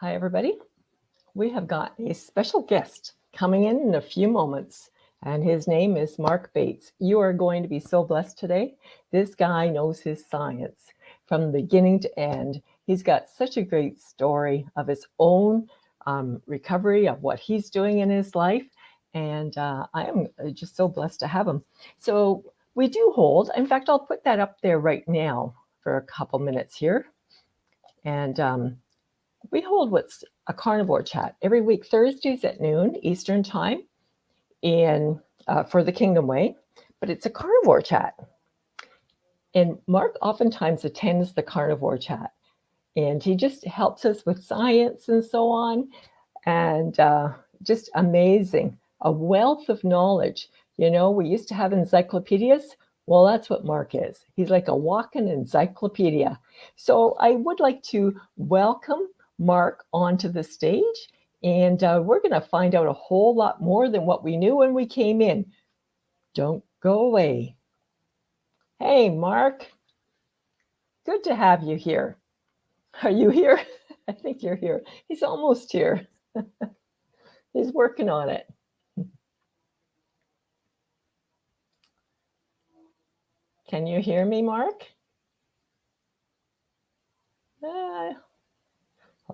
Hi, everybody. We have got a special guest coming in a few moments, and his name is Marc Bates. You are going to be so blessed today. This guy knows his science from beginning to end. He's got such a great story of his own recovery, of what he's doing in his life, and I am just so blessed to have him. So we do hold, in fact, I'll put that up there right now for a couple minutes here. And we hold what's a carnivore chat every week, Thursdays at noon Eastern time for the Kingdom Way, but it's a carnivore chat. And Marc oftentimes attends the carnivore chat, and he just helps us with science and so on, and just amazing, a wealth of knowledge. You know, we used to have encyclopedias. Well, that's what Marc is. He's like a walking encyclopedia. So I would like to welcome Marc onto the stage, and we're going to find out a whole lot more than what we knew when we came in. Don't go away. Hey, Marc. Good to have you here. Are you here? I think you're here. He's almost here. He's working on it. Can you hear me, Marc?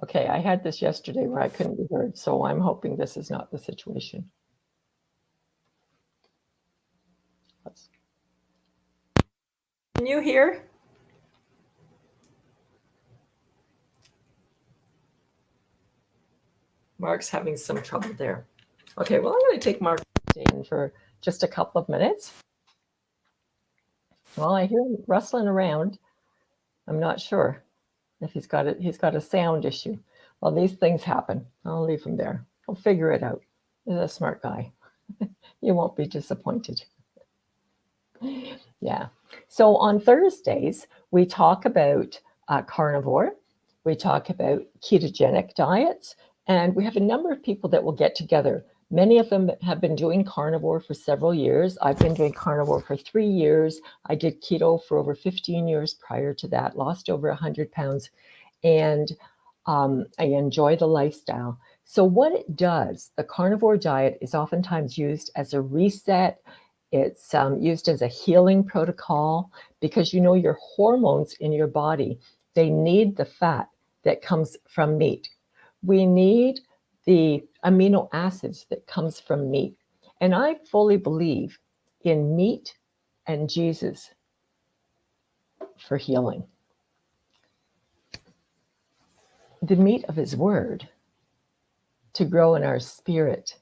Okay, I had this yesterday where I couldn't be heard, so I'm hoping this is not the situation. Can you hear? Marc's having some trouble there. Okay, well, I'm going to take Marc in for just a couple of minutes. Well, I hear him rustling around. I'm not sure if he's got a sound issue. Well, these things happen. I'll leave him there. I'll figure it out. He's a smart guy. You won't be disappointed. Yeah. So on Thursdays, we talk about carnivore. We talk about ketogenic diets, and we have a number of people that will get together. Many of them have been doing carnivore for several years. I've been doing carnivore for 3 years. I did keto for over 15 years prior to that, lost over 100 pounds, and I enjoy the lifestyle. So what it does, the carnivore diet is oftentimes used as a reset. It's used as a healing protocol because you know your hormones in your body, they need the fat that comes from meat. We need the amino acids that comes from meat. And I fully believe in meat and Jesus for healing. The meat of his word to grow in our spirit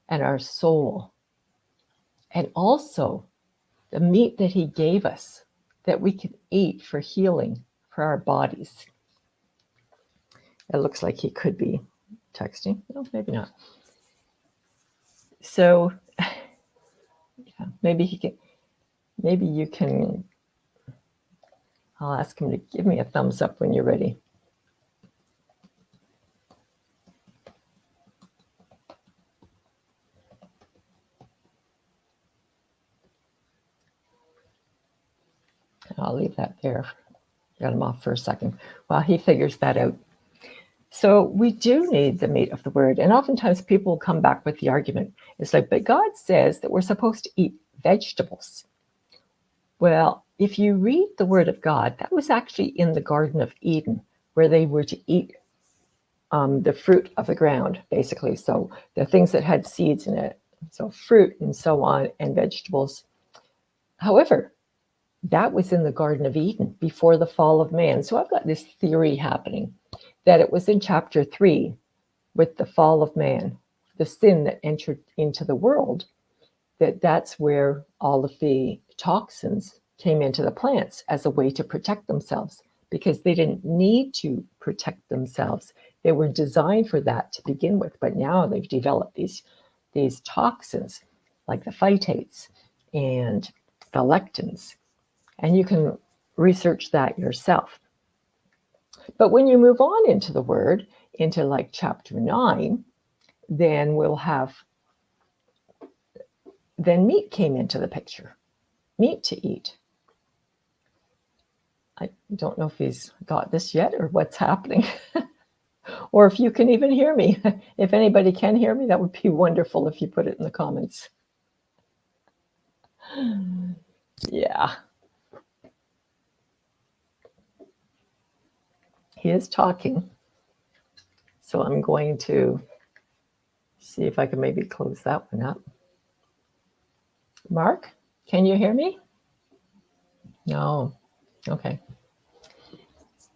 and our soul. And also the meat that he gave us that we can eat for healing for our bodies. It looks like he could be texting. No, maybe not. So yeah, maybe you can, I'll ask him to give me a thumbs up when you're ready. I'll leave that there. Got him off for a second while he figures that out. So we do need the meat of the word. And oftentimes people come back with the argument. It's like, but God says that we're supposed to eat vegetables. Well, if you read the word of God, that was actually in the Garden of Eden, where they were to eat the fruit of the ground, basically. So the things that had seeds in it. So fruit and so on, and vegetables. However, that was in the Garden of Eden before the fall of man. So I've got this theory happening that it was in chapter 3 with the fall of man, the sin that entered into the world, that's where all of the toxins came into the plants as a way to protect themselves, because they didn't need to protect themselves. They were designed for that to begin with, but now they've developed these toxins like the phytates and the lectins, and you can research that yourself. But when you move on into the word, into like chapter 9, then meat came into the picture, meat to eat. I don't know if he's got this yet or what's happening. or if you can even hear me. If anybody can hear me, that would be wonderful if you put it in the comments. Yeah. He is talking. So I'm going to see if I can maybe close that one up. Mark, can you hear me? No. Okay.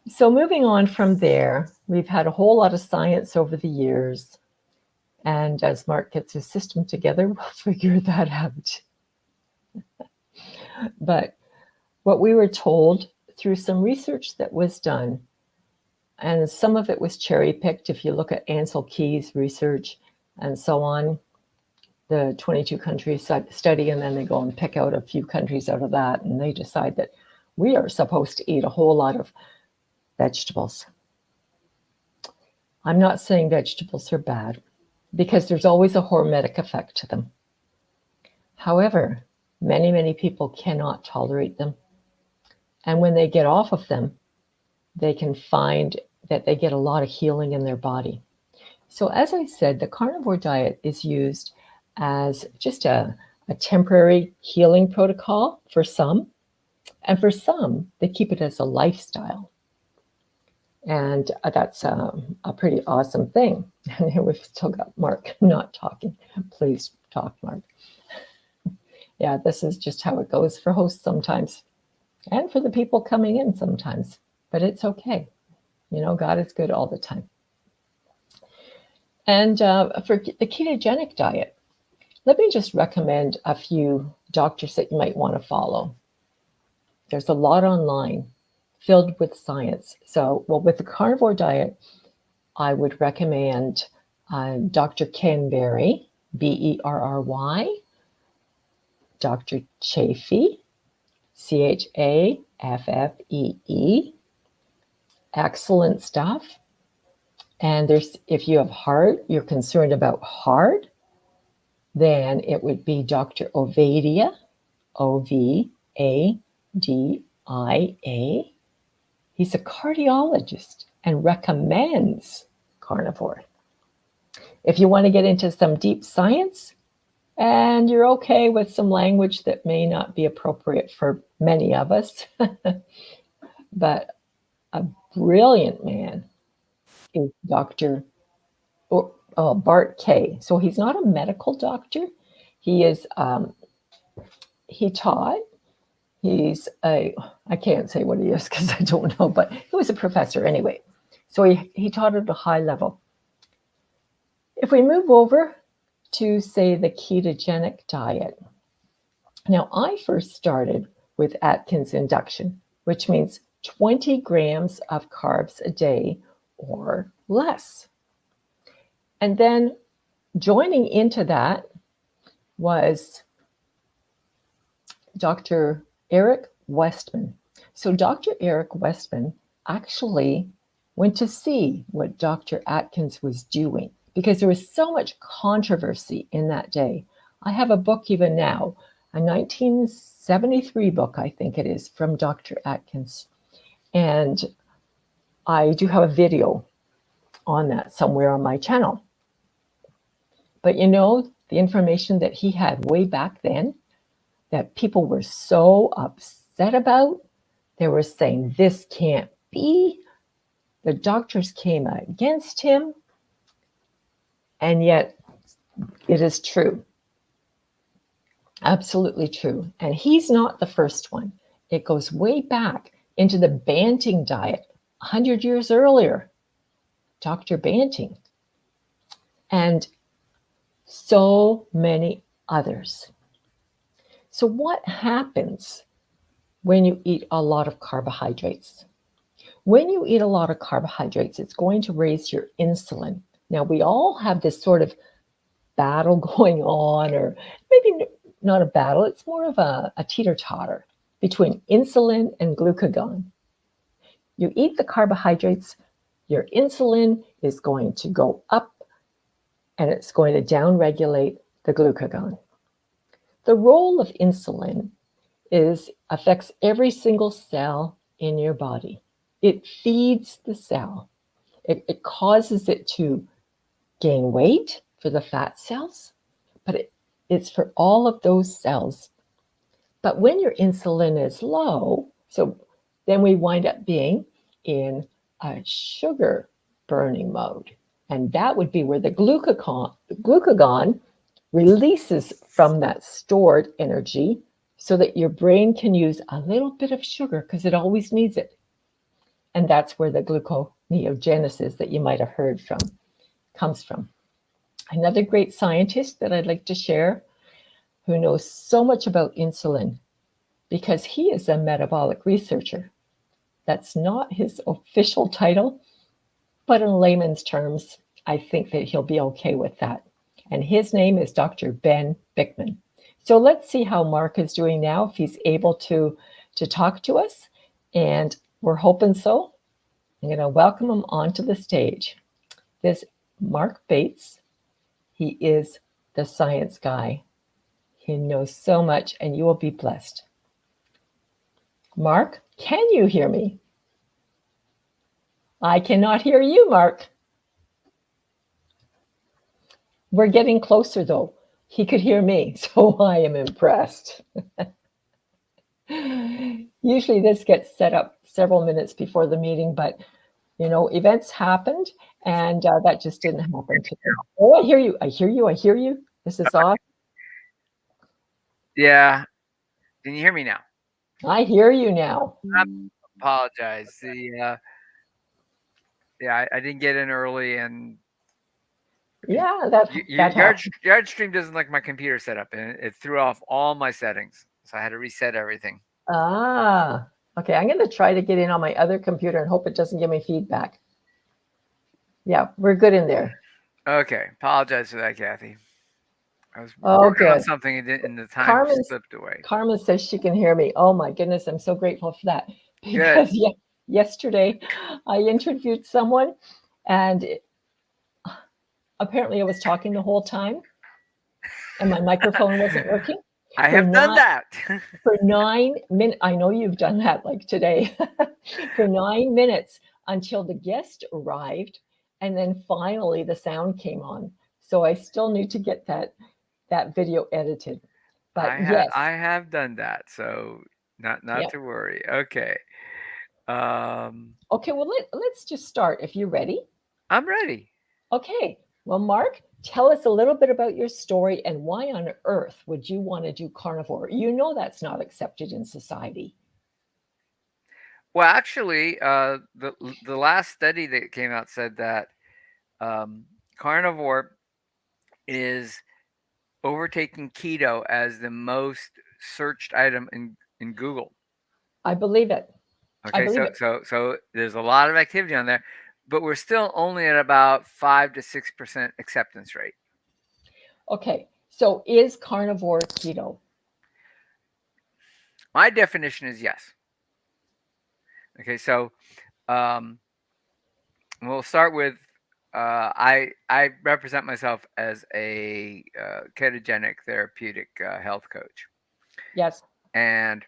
So moving on from there, we've had a whole lot of science over the years. And as Mark gets his system together, we'll figure that out. But what we were told through some research that was done, and some of it was cherry-picked, if you look at Ansel Keys' research and so on, the 22 countries study, and then they go and pick out a few countries out of that, and they decide that we are supposed to eat a whole lot of vegetables. I'm not saying vegetables are bad, because there's always a hormetic effect to them. However, many, many people cannot tolerate them. And when they get off of them, they can find that they get a lot of healing in their body. So as I said, the carnivore diet is used as just a temporary healing protocol for some. And for some, they keep it as a lifestyle. And that's a pretty awesome thing. And here we've still got Mark not talking. Please talk, Mark. Yeah, this is just how it goes for hosts sometimes, and for the people coming in sometimes. But it's okay. You know, God is good all the time. And for the ketogenic diet, let me just recommend a few doctors that you might want to follow. There's a lot online filled with science. So, well, with the carnivore diet, I would recommend Dr. Ken Berry, Berry, Dr. Chaffee, Chaffee. Excellent stuff. And there's, if you have heart, you're concerned about heart, then it would be Dr. Ovadia, Ovadia. He's a cardiologist and recommends carnivore. If you want to get into some deep science and you're okay with some language that may not be appropriate for many of us, but a brilliant man is Dr. Bart K. So he's not a medical doctor. He is, he taught. He's I can't say what he is because I don't know, but he was a professor anyway. So he taught at a high level. If we move over to, say, the ketogenic diet. Now, I first started with Atkins induction, which means 20 grams of carbs a day or less. And then joining into that was Dr. Eric Westman. So Dr. Eric Westman actually went to see what Dr. Atkins was doing because there was so much controversy in that day. I have a book even now, a 1973 book, I think it is, from Dr. Atkins. And I do have a video on that somewhere on my channel. But you know, the information that he had way back then that people were so upset about, they were saying, this can't be. The doctors came against him. And yet it is true. Absolutely true. And he's not the first one. It goes way back into the Banting diet 100 years earlier. Dr. Banting. And so many others. So what happens when you eat a lot of carbohydrates? When you eat a lot of carbohydrates, it's going to raise your insulin. Now, we all have this sort of battle going on, or maybe not a battle, it's more of a teeter-totter between insulin and glucagon. You eat the carbohydrates, your insulin is going to go up, and it's going to downregulate the glucagon. The role of insulin affects every single cell in your body. It feeds the cell. It causes it to gain weight for the fat cells, but it's for all of those cells. But when your insulin is low, so then we wind up being in a sugar burning mode. And that would be where the glucagon releases from that stored energy so that your brain can use a little bit of sugar because it always needs it. And that's where the gluconeogenesis that you might have heard from comes from. Another great scientist that I'd like to share who knows so much about insulin because he is a metabolic researcher. That's not his official title, but in layman's terms, I think that he'll be okay with that. And his name is Dr. Ben Bikman. So let's see how Marc is doing now, if he's able to talk to us. And we're hoping so. I'm going to welcome him onto the stage. This Marc Bates, he is the science guy. He knows so much, and you will be blessed. Marc, can you hear me? I cannot hear you, Marc. We're getting closer, though. He could hear me, so I am impressed. Usually this gets set up several minutes before the meeting, but, you know, events happened, and that just didn't happen today. Oh, I hear you. I hear you. I hear you. This is awesome. Yeah. Can you hear me now? I hear you now. I apologize. I didn't get in early, and Yeah, that happens. Yard Stream doesn't like my computer setup, and it threw off all my settings, so I had to reset everything. Ah, okay. I'm going to try to get in on my other computer and hope it doesn't give me feedback. Yeah, we're good in there. Okay, apologize for that, Cathy. I was working on good. something, and the time slipped away. Carmen says she can hear me. Oh my goodness, I'm so grateful for that. Because yesterday I interviewed someone, and apparently I was talking the whole time, and my microphone wasn't working. I have done that. For 9 minutes, I know you've done that like today, for 9 minutes until the guest arrived, and then finally the sound came on. So I still need to get that video edited. But yes, I have done that, so not to worry. Okay. Okay, well let's just start if you're ready. I'm ready. Okay. Well, Marc, tell us a little bit about your story and why on earth would you want to do carnivore? You know that's not accepted in society. Well, actually, the last study that came out said that carnivore is overtaking keto as the most searched item in Google. I believe it. Okay, so there's a lot of activity on there, but we're still only at about 5 to 6% acceptance rate. Okay, so is carnivore keto? My definition is yes. Okay, so we'll start with I represent myself as a ketogenic therapeutic health coach. Yes. And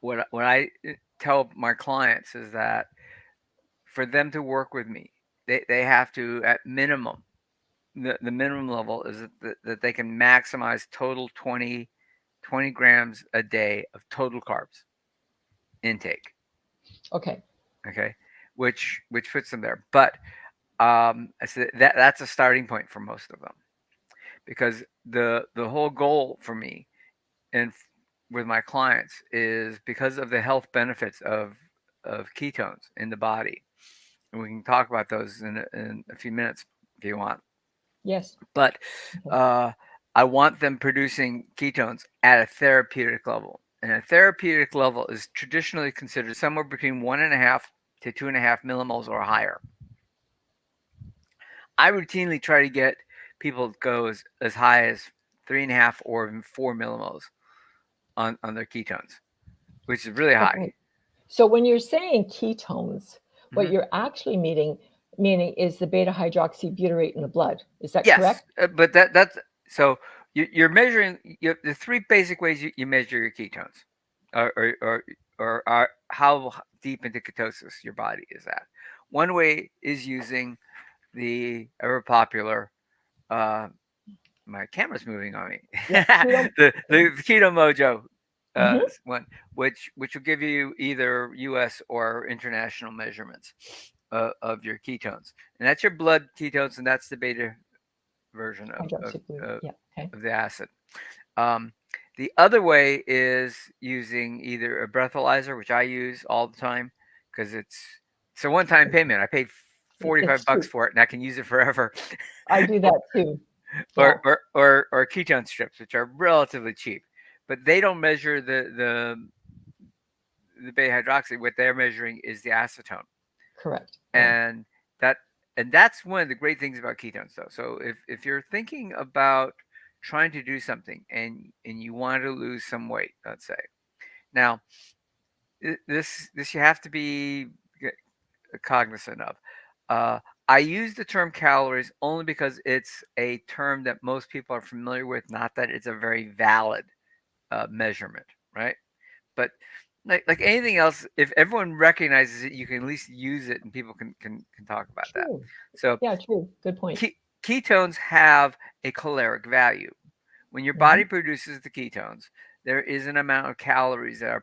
what I tell my clients is that for them to work with me, they have to, at minimum, the minimum level is that they can maximize total 20 grams a day of total carbs intake. Okay. Okay, which puts them there. But so that's a starting point for most of them, because the whole goal for me and with my clients is because of the health benefits of ketones in the body, and we can talk about those in a few minutes if you want. Yes. But I want them producing ketones at a therapeutic level, and a therapeutic level is traditionally considered somewhere between 1.5 to 2.5 millimoles or higher. I routinely try to get people to go as high as 3.5 or even 4 millimoles on their ketones, which is really high. Okay. So when you're saying ketones, what you're actually meaning is the beta hydroxybutyrate in the blood. Is that correct? Yes, but that's so you're measuring the three basic ways you measure your ketones, or or how deep into ketosis your body is at. One way is using the ever popular, uh, my camera's moving on me. Yeah, keto. The Keto Mojo Hmm. one, which will give you either U.S. or international measurements of your ketones, and that's your blood ketones, and that's the beta version Hydroxyglue. Yeah. Okay. of the acid. Um, the other way is using either a breathalyzer, which I use all the time because it's a one-time payment. I paid It's $45 true. for it, and I can use it forever. I do that too. Yeah. Or ketone strips, which are relatively cheap, but they don't measure the beta hydroxy. What they're measuring is the acetone, Correct. Yeah. and that and that's one of the great things about ketones, though. So if you're thinking about trying to do something and you want to lose some weight, let's say, now this you have to be cognizant of. Uh, I use the term calories only because it's a term that most people are familiar with, not that it's a very valid measurement, right? But like anything else, if everyone recognizes it, you can at least use it, and people can talk about that. True. So Yeah. True. Good point. ketones have a caloric value. When your Hmm. body produces the ketones, there is an amount of calories that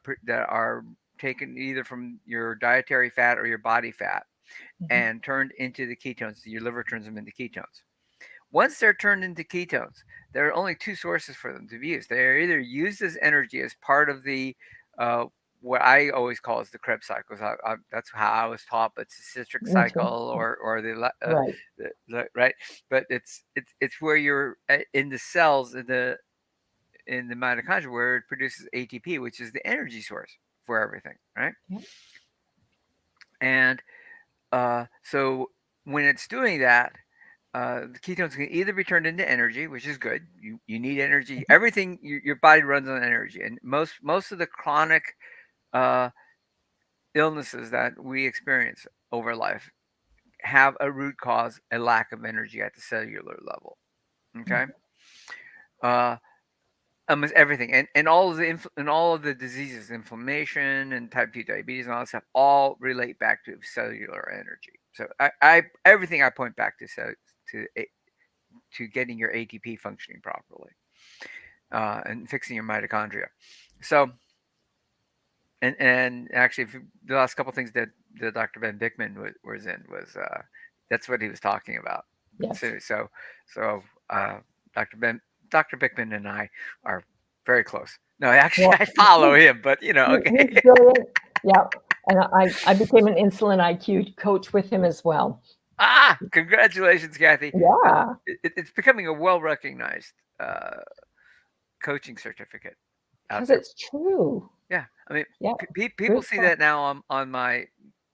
are taken either from your dietary fat or your body fat Hmm. and turned into the ketones. Your liver turns them into ketones. Once they're turned into ketones, there are only two sources for them to be used. They are either used as energy as part of the uh, what I always call is the Krebs cycles. That's how I was taught, but it's a citric Me too. cycle or Right. right. But it's where you're in the cells in the mitochondria where it produces ATP, which is the energy source for everything, right? Yeah. And so when it's doing that, the ketones can either be turned into energy, which is good. You need energy. Mhm. Everything your body runs on energy, and most of the chronic uh, illnesses that we experience over life have a root cause, a lack of energy at the cellular level. Okay, Mhm. uh, almost everything, and all of and all of the diseases, inflammation and type 2 diabetes and all that stuff, all relate back to cellular energy. So I everything I point back to to to getting your ATP functioning properly and fixing your mitochondria. So, and actually, if the last couple of things that the Dr. Ben Bickman was in was that's what he was talking about. Yes. So uh, Dr. Ben, Dr. Bickman and I are very close. No, actually, Well, I follow him, but okay. he's brilliant. Yeah. And I became an insulin IQ coach with him as well. Congratulations, Kathy. Yeah. It's becoming a well recognized uh, coaching certificate out Because there. it's true. Yeah, I mean, Yeah. people Good see stuff. that now on my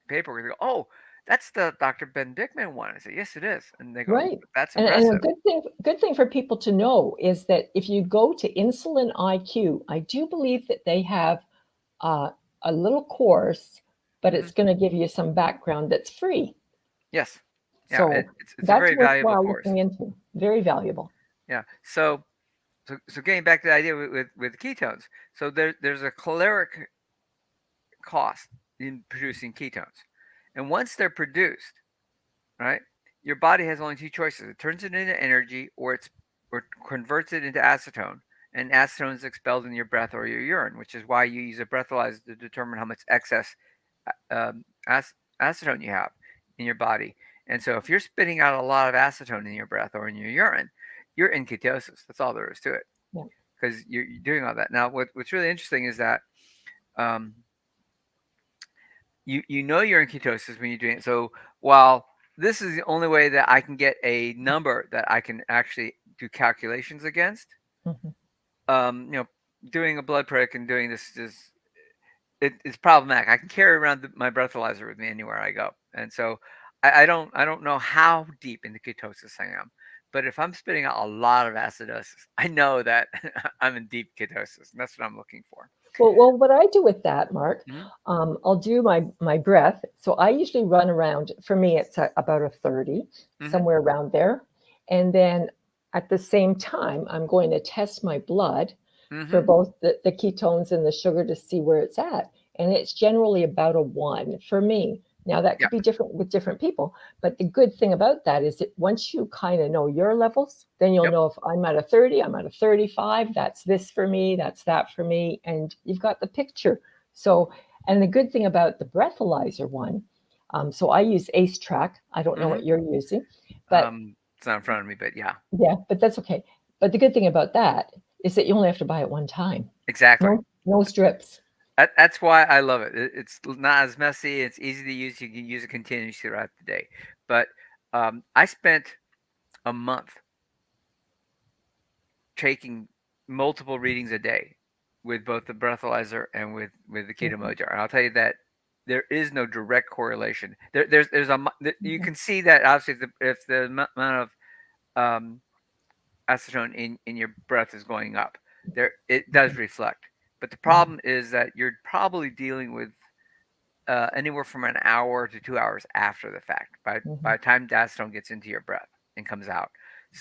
paperwork. They go, "Oh, that's the Dr. Ben Dickman one." I say, "Yes, it is," and they go, Right. "That's And a impressive." good thing for people to know is that if you go to Insulin IQ, I do believe that they have uh, a little course, but Hmm. it's going to give you some background that's free. Yes, yeah, So it's a that's very valuable worthwhile course. looking into. Very valuable. Yeah, so getting back to the idea with ketones, so there's a caloric cost in producing ketones, and once they're produced, right, your body has only two choices: it turns it into energy, or converts it into acetone, and acetone is expelled in your breath or your urine, which is why you use a breathalyzer to determine how much excess um, acetone you have in your body. And so, if you're spitting out a lot of acetone in your breath or in your urine, you're in ketosis. That's all there is to it, Yeah. because you're doing all that. Now, what's really interesting is that um, you know you're in ketosis when you're doing it. So while this is the only way that I can get a number that I can actually do calculations against, Mhm. you know, doing a blood prick and doing this is it's problematic. I can carry around my breathalyzer with me anywhere I go, and so I don't know how deep into ketosis I am, but if I'm spitting out a lot of acidosis, I know that I'm in deep ketosis, and that's what I'm looking for. Well, what I do with that, Mark, Hmm. I'll do my breath. So I usually run around. For me, it's about a 30, Hmm. somewhere around there. And then at the same time, I'm going to test my blood for Hmm. both the ketones and the sugar to see where it's at. and it's generally about a 1 for me. Now, that Yeah. could be different with different people, but the good thing about that is that once you kind of know your levels, then you'll Yep. know if I'm at a 30, I'm at a 35, that's this for me, that's that for me, and you've got the picture. So, and the good thing about the breathalyzer one, so I use Ace Track. I don't know Mm-hmm. what you're using, but It's not in front of me, but yeah, yeah, but that's okay. But the good thing about that is that you only have to buy it one time. exactly. No strips. That's why I love it. It's not as messy. It's easy to use. You can use it continuously throughout the day. But I spent a month taking multiple readings a day with both the breathalyzer and with the Keto Mhm, Mojo, and I'll tell you that there is no direct correlation. There's you mhm, can see that obviously if the amount of acetone in your breath is going up, there it does reflect. But the mhm, problem is that you're probably dealing with anywhere from an hour to 2 hours after the fact. By mhm, the time acetone gets into your breath and comes out,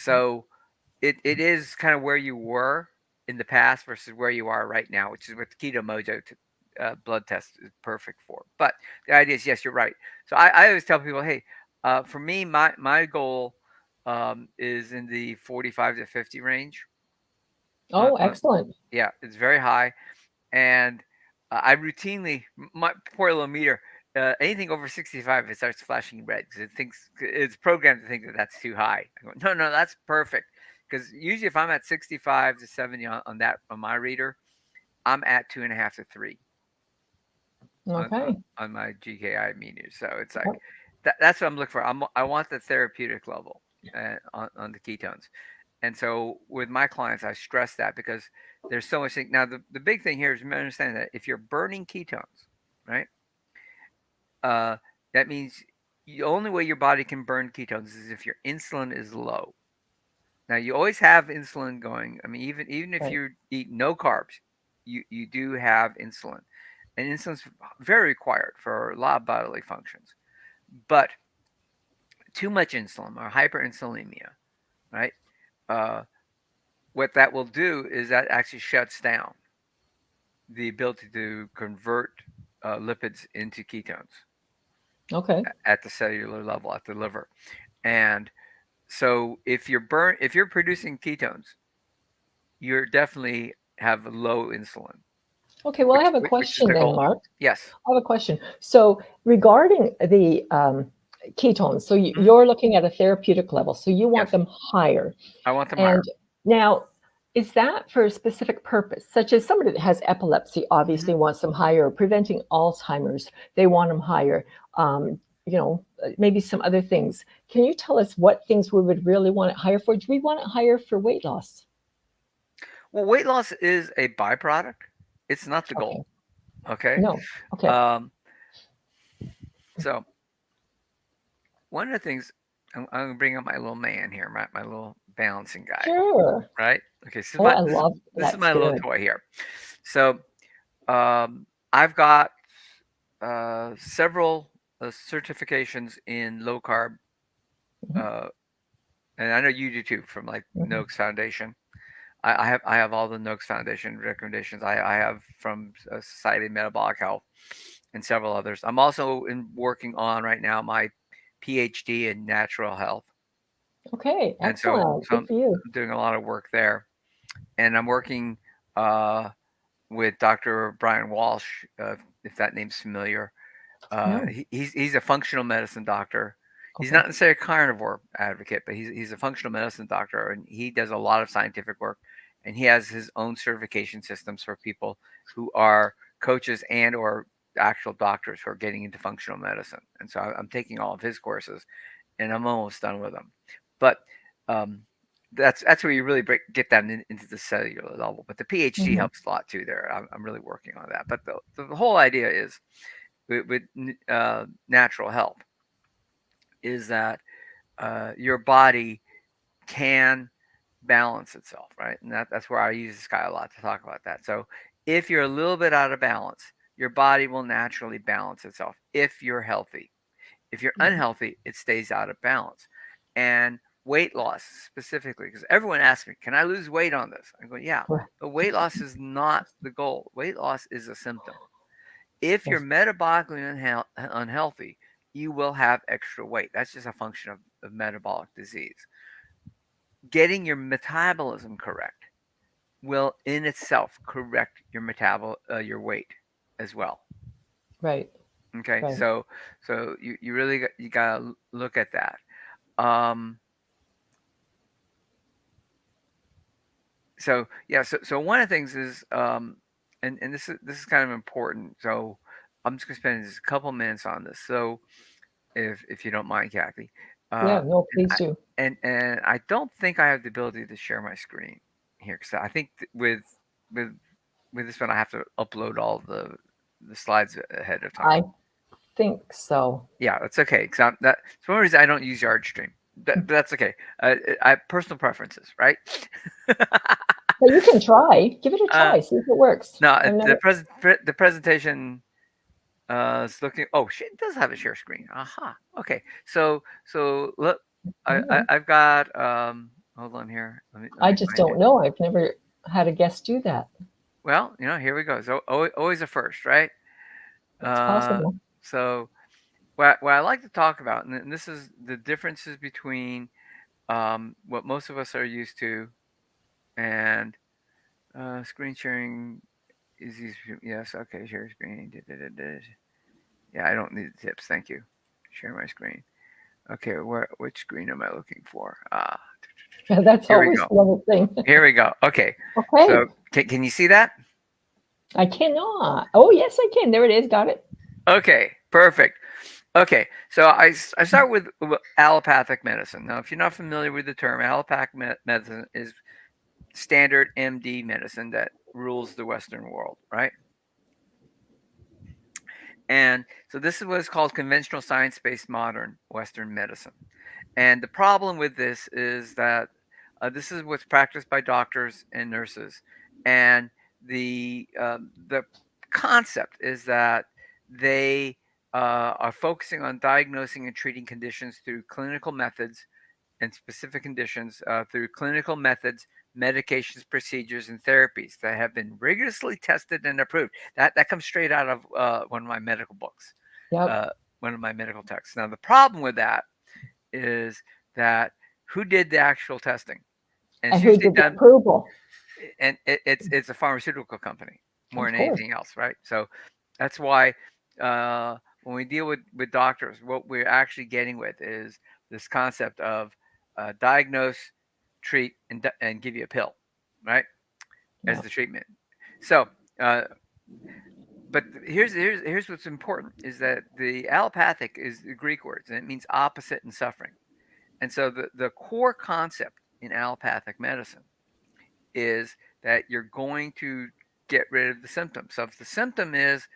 mhm. so it is kind of where you were in the past versus where you are right now, which is what the Keto Mojo blood test is perfect for. But the idea is, yes, you're right. So I always tell people, hey, for me, my goal is in the 45 to 50 range. Oh, excellent. Yeah, it's very high, and I routinely my poor little meter. Anything over 65, it starts flashing red because it thinks it's programmed to think that that's too high. I go, no, no, that's perfect. Because usually, if I'm at 65 to 70 on my reader, I'm at 2.5 to 3 Okay. on my GKI meter. So it's like Yep. that's what I'm looking for. I want the therapeutic level on the ketones. And so with my clients, I stress that because there's so much thing. Now, the big thing here is understand that if you're burning ketones, right, uh, that means the only way your body can burn ketones is if your insulin is low. Now, you always have insulin going. I mean, even if Right. you eat no carbs, you do have insulin, and insulin's very required for a lot of bodily functions. But too much insulin or hyperinsulinemia, right? Uh, what that will do is that actually shuts down the ability to convert lipids into ketones Okay. at the cellular level at the liver. And so if you're producing ketones, you're definitely have low insulin, Okay. Well, I have a which is question the then, goal. Mark. Yes. I have a question. So, regarding the ketones, so Hmm. you're looking at a therapeutic level, so you want Yes. them higher. I want them higher. And now, is that for a specific purpose, such as somebody that has epilepsy Hmm. obviously wants them higher, preventing Alzheimer's, they want them higher, maybe some other things. Can you tell us what things we would really want it higher for? Do we want it higher for weight loss? Well, weight loss is a byproduct. It's not the Okay. goal. Okay. No. Okay. Um, so one of the things I'm going to bring up my little man here, my little balancing guy, Sure. right? Okay, Oh, I love this is that's my little good. toy here. So I've got several certifications in low carb, Mhm, uh, and I know you do too, from like mhm. Noakes Foundation. I have all the Noakes Foundation recommendations. I have from Society of Metabolic Health and several others. I'm also working on right now my PhD in natural health, Okay, and so excellent. Good for you. I'm doing a lot of work there, and I'm working uh, with Dr. Brian Walsh, if that name's familiar. No. He's a functional medicine doctor. He's Okay. not necessarily a carnivore advocate, but he's a functional medicine doctor, and he does a lot of scientific work. And he has his own certification systems for people who are coaches and or actual doctors who are getting into functional medicine. And so I'm taking all of his courses, and I'm almost done with them. But um, that's where you really get that into the cellular level. But the PhD Mhm, helps a lot too. There, I'm really working on that. But the whole idea is with natural health is that your body can balance itself, right? And that's where I use this guy a lot to talk about that. So if you're a little bit out of balance, your body will naturally balance itself if you're healthy. If you're right, unhealthy, it stays out of balance. And weight loss specifically, because everyone asks me, can I lose weight on this? I go, yeah, right. but weight loss is not the goal. Weight loss is a symptom. If you're Yes. metabolically unhealthy, you will have extra weight. That's just a function of metabolic disease. Getting your metabolism correct will in itself correct your weight as well. Right. Okay, Right. so you really you gotta look at that. Um, so yeah, so one of the things is and this is kind of important. So I'm just gonna spend just a couple minutes on this. So if you don't mind, Kathy, Yeah. uh, No, and please I do. and I don't think I have the ability to share my screen here because I think with with this one I have to upload all the slides ahead of time. I think so. Yeah, that's okay. Cause that's one reason I don't use Yardstream. But that's okay. I personal preferences, right? But you can try. Give it a uh, try. See if it works. no, I've never. the presentation is looking. Oh, she does have a share screen. Aha. Okay. So look, I've got. Hold on here. Let I me just find don't it. know. I've never had a guest do that. Well, here we go. So always a first, right? It's Uh, possible. so what I like to talk about, and this is the differences between what most of us are used to, and screen sharing is easy. Yes, okay, share screen. Yeah, I don't need the tips. Thank you. Share my screen. Okay, which screen am I looking for? That's Here we always go. the other thing. Here we go. Okay, so Okay. can you see that? I cannot. Oh, yes, I can. There it is. Got it. Okay, perfect. Okay, so I start with allopathic medicine. Now, if you're not familiar with the term, allopathic medicine is standard MD medicine that rules the Western world, right? And so this is what is called conventional science-based modern Western medicine. And the problem with this is that this is what's practiced by doctors and nurses, and the concept is that they are focusing on diagnosing and treating conditions through clinical methods and specific conditions through clinical methods, medications, procedures, and therapies that have been rigorously tested and approved. That comes straight out of one of my medical books, Yep. uh, one of my medical texts. Now the problem with that is that who did the actual testing? And And it's who usually did the done, approval? and it's a pharmaceutical company more Of than course. anything else, right? So that's why when we deal with doctors, what we're actually getting with is this concept of diagnose, treat, and give you a pill, right, as Yeah. the treatment. So, uh, but here's what's important is that the allopathic is the Greek words, and it means opposite in suffering. And so the core concept in allopathic medicine is that you're going to get rid of the symptom. So if the symptom is,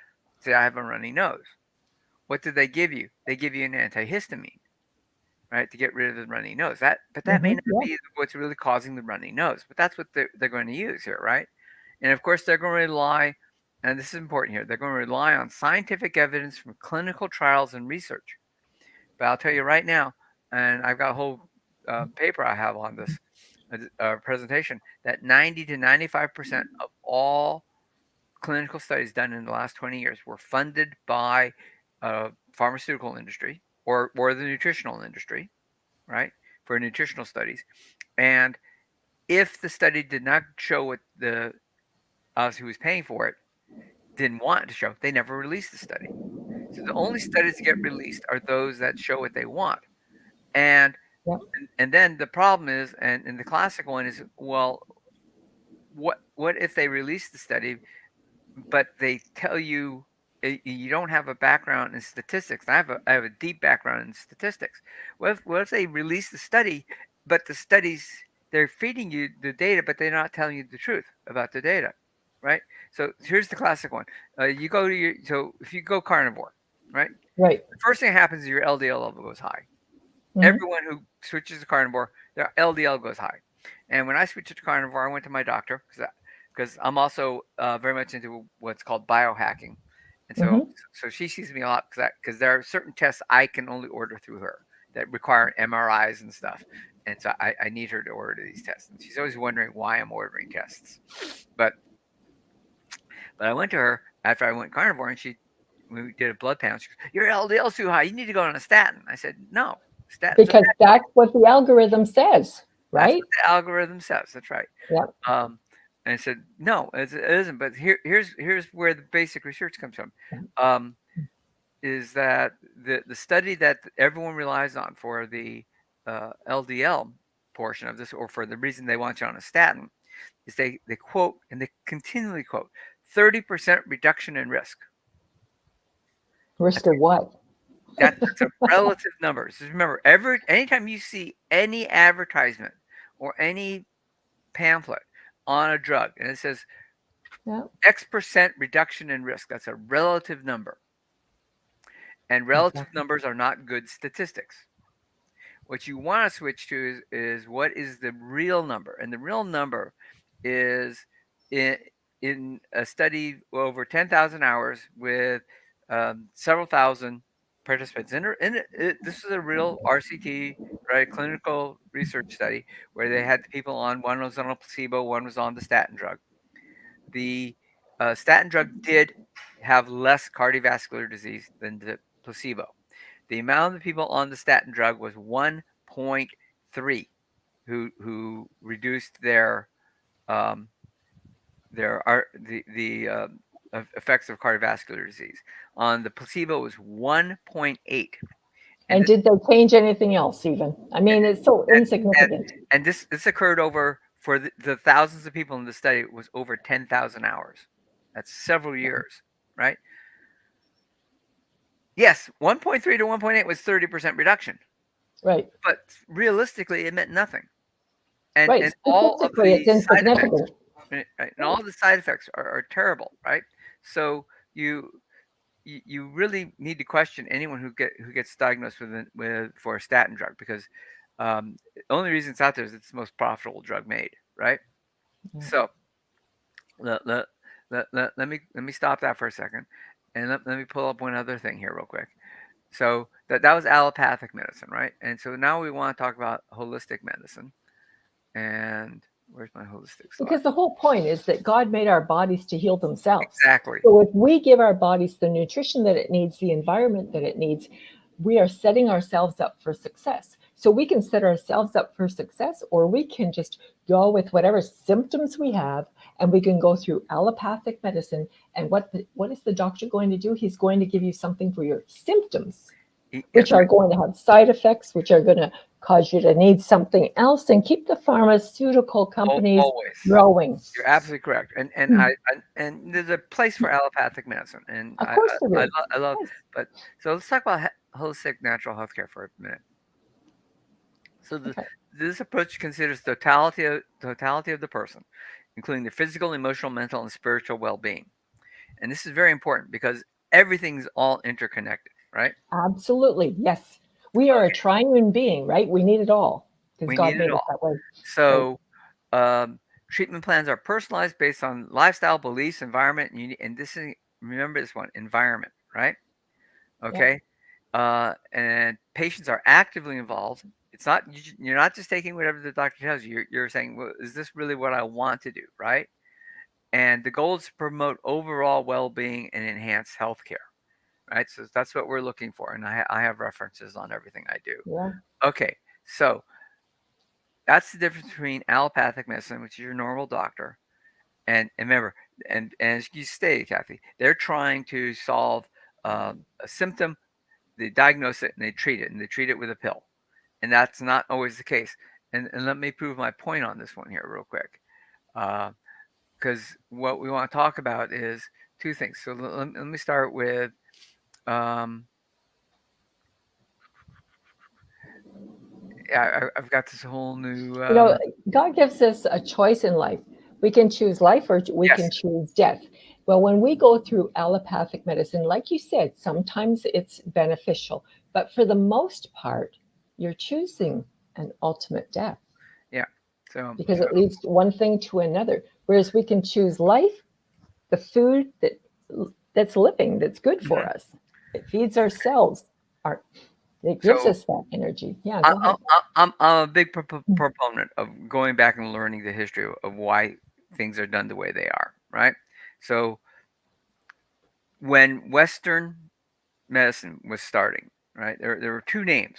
say, I have a runny nose, what do they give you? They give you an antihistamine, right, to get rid of the runny nose. But that may not Yeah. be what's really causing the runny nose. But that's what they're going to use here, right? And of course, they're going to rely, and this is important here, they're going to rely on scientific evidence from clinical trials and research. But I'll tell you right now, and I've got a whole paper I have on this presentation, that 90 to 95% of all clinical studies done in the last 20 years were funded by pharmaceutical industry or the nutritional industry, right, for nutritional studies. And if the study did not show what the us who was paying for it didn't want it to show, they never released the study. So the only studies that get released are those that show what they want. And Yeah. and then the problem is, and the classic one is, well, what if they release the study, but they tell you you don't have a background in statistics? I have a deep background in statistics. What if they release the study, but the studies they're feeding you the data, but they're not telling you the truth about the data, right? So here's the classic one. You go to your so if you go carnivore, right? Right. The first thing that happens is your LDL level goes high. Hmm. Everyone who switches to carnivore, their LDL goes high. And when I switched to carnivore, I went to my doctor because I'm also very much into what's called biohacking, and Hmm. so she sees me a lot because there are certain tests I can only order through her that require MRIs and stuff, and so I need her to order these tests. And she's always wondering why I'm ordering tests, but I went to her after I went carnivore, and we did a blood panel. She goes, "Your LDL's too high. You need to go on a statin." I said, "No, statins are Because bad." that's what the algorithm says, That's right? what the algorithm says. That's right. Yep. Um, and I said, "No, it isn't." But here's where the basic research comes from. Um, is that the study that everyone relies on for the LDL portion of this, or for the reason they want you on a statin, is they quote, and they continually quote, 30% reduction in risk. Risk of what? That's a relative number. Just remember, anytime you see any advertisement or any pamphlet on a drug and it says Yeah, X% reduction in risk, that's a relative number. And relative exactly. numbers are not good statistics. What you want to switch to is what is the real number. And the real number is in, in a study over 10,000 hours with several thousand participants. This is a real RCT, right, clinical research study where they had the people on, one was on a placebo, one was on the statin drug. The statin drug did have less cardiovascular disease than the placebo. The amount of people on the statin drug was 1.3 who reduced um, their effects of cardiovascular disease. On the placebo, it was 1.8, and And this, did they change anything else even? I mean, it's so and, insignificant. and this occurred over for the thousands of people in the study. It was over 10,000 hours. That's several years, right? Yes, 1.3 to 1.8 was 30% reduction, Right. but realistically, it meant nothing. And Right. and all of Statistically, the it's side effects, insignificant. right, and Right. all the side effects are terrible, right? So you really need to question anyone who gets diagnosed with for a statin drug, because the only reason it's out there is it's the most profitable drug made, right? Yeah. So let, let, let me stop that for a second, and let me pull up one other thing here real quick. So that was allopathic medicine, right? And so now we want to talk about holistic medicine. And where's my holistic slide? Because the whole point is that God made our bodies to heal themselves. Exactly. So if we give our bodies the nutrition that it needs, the environment that it needs, we are setting ourselves up for success. So we can set ourselves up for success, or we can just go with whatever symptoms we have, and we can go through allopathic medicine. And what is the doctor going to do? He's going to give you something for your symptoms, Yes, which are going to have side effects, which are going to cause you to need something else, and keep the pharmaceutical companies always. growing. You're absolutely correct. And and there's a place for allopathic medicine, and Of course there is. I love. Yes. But so let's talk about holistic natural healthcare for a minute. So Okay. this approach considers totality of the person, including their physical, emotional, mental, and spiritual well-being. And this is very important because everything's all interconnected, right? Absolutely. Yes. We are a Okay, triune being, right? We need it all because we need God it made us all. that way. Right. So treatment plans are personalized based on lifestyle, beliefs, environment, and this is, remember this one, environment, right? Yep. Okay, and patients are actively involved. It's not you're not just taking whatever the doctor tells you. You're saying, well, is this really what I want to do, right? And the goal is to promote overall well-being and enhance healthcare, right? So that's what we're looking for, and I have references on everything I do. Yeah. Okay, so that's the difference between allopathic medicine, which is your normal doctor, and remember, and as you stated, Cathy, they're trying to solve a symptom. They diagnose it and they treat it, and they treat it with a pill, and that's not always the case. And let me prove my point on this one here real quick, because what we want to talk about is two things. So let me start with um, yeah, I've got this whole new You know, God gives us a choice in life. We can choose life or we yes, can choose death. Well, when we go through allopathic medicine, like you said, sometimes it's beneficial, but for the most part, you're choosing an ultimate death yeah. So because it leads to one thing to another. Whereas we can choose life, the food that's living, that's good for mhm. us. It feeds our cells. Our, it gives so us that energy. Yeah, I, go I, ahead. I'm a big proponent of going back and learning the history of why things are done the way they are, right? So when Western medicine was starting, right? There were two names,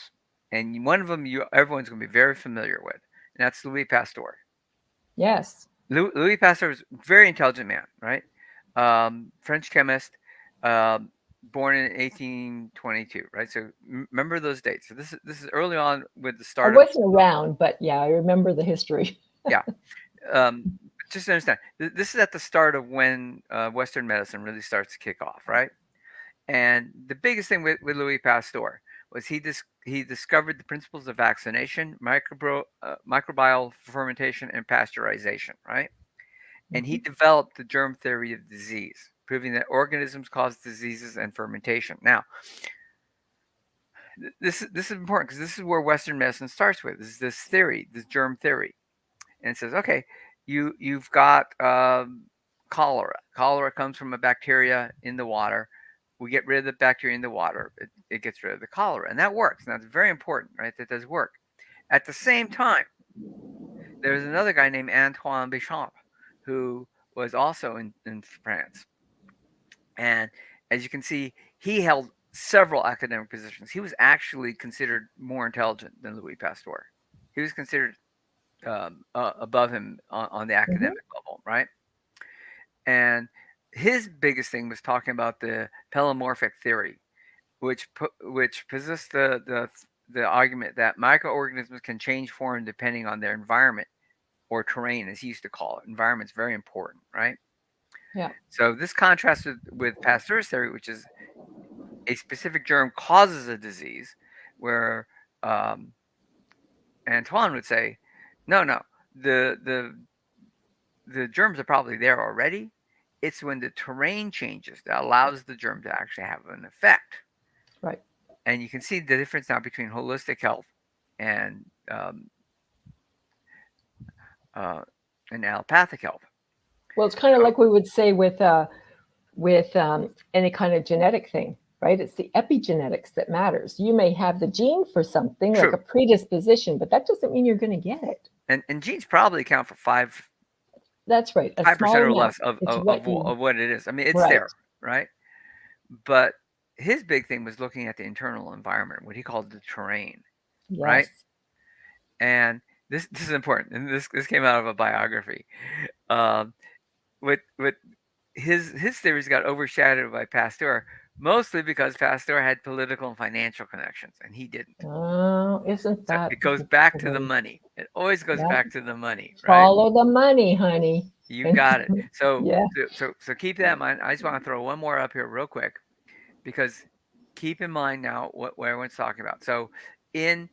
and one of them everyone's going to be very familiar with, and that's Louis Pasteur. Yes. Louis Pasteur was a very intelligent man, right? French chemist, um, born in 1822, right? So remember those dates. So this is early on with the I start of, wasn't around, but yeah, I remember the history. yeah. Um, just to understand, this is at the start of when Western medicine really starts to kick off, right? And the biggest thing with Louis Pasteur was he discovered the principles of vaccination, microbial fermentation, and pasteurization, right? And he Mhm. developed the germ theory of disease, proving that organisms cause diseases and fermentation. Now, this is important because this is where Western medicine starts with. This theory, this germ theory, and it says, okay, you've got cholera. Cholera comes from a bacteria in the water. We get rid of the bacteria in the water. It gets rid of the cholera, and that works. Now, it's very important, right? That does work. At the same time, there's another guy named Antoine Béchamp who was also in France. And as you can see, he held several academic positions. He was actually considered more intelligent than Louis Pasteur. He was considered above him on the Mhm. academic level, right? And his biggest thing was talking about the pelomorphic theory, which possessed the argument that microorganisms can change form depending on their environment or terrain, as he used to call it. Environment's very important, right? Yeah. So this contrasts with Pasteur's theory, which is a specific germ causes a disease, where um, Antoine would say, no, no, the the the germs are probably there already. It's when the terrain changes that allows the germ to actually have an effect. Right. And you can see the difference now between holistic health and um, uh, and allopathic health. Well, it's kind of So like we would say with any kind of genetic thing, right? It's the epigenetics that matters. You may have the gene for something like true, a predisposition, but that doesn't mean you're going to get it. and genes probably account for five That's right. A five small percent or amount. less of, It's of what of you of what it is. I mean, it's right. there, right? But his big thing was looking at the internal environment, what he called the terrain, right? Yes. And this is important, and this came out of a biography. Um, with his theories got overshadowed by Pasteur, mostly because Pasteur had political and financial connections, and he didn't. Oh, isn't So that it goes the back to the way? money. It always goes Yeah. back to the money, right? Follow the money, honey. You And got it. So yeah. so keep that in mind. I just want to throw one more up here real quick because keep in mind now what everyone's talking about. So in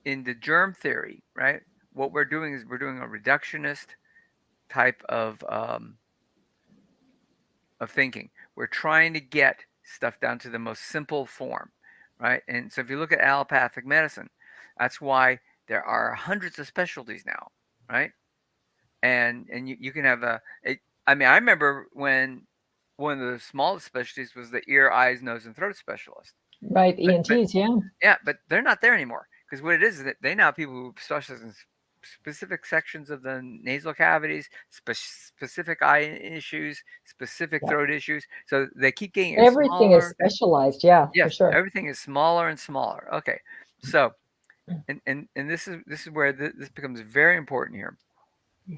in the germ theory, right? What we're doing is we're doing a reductionist type of thinking. We're trying to get stuff down to the most simple form, right? And so if you look at allopathic medicine, that's why there are hundreds of specialties now, right? And you can have I mean, I remember when one of the smallest specialties was the ear, eyes, nose, and throat specialist. Right. But ENTs, yeah. yeah, but they're not there anymore because what it is that they now have people who specialize in specific sections of the nasal cavities, specific eye issues, specific Yeah. throat issues. So they keep getting it Everything is smaller. specialized. Yeah, for Yes, sure. everything is smaller and smaller. Okay, so and this is where this becomes very important here. Yeah.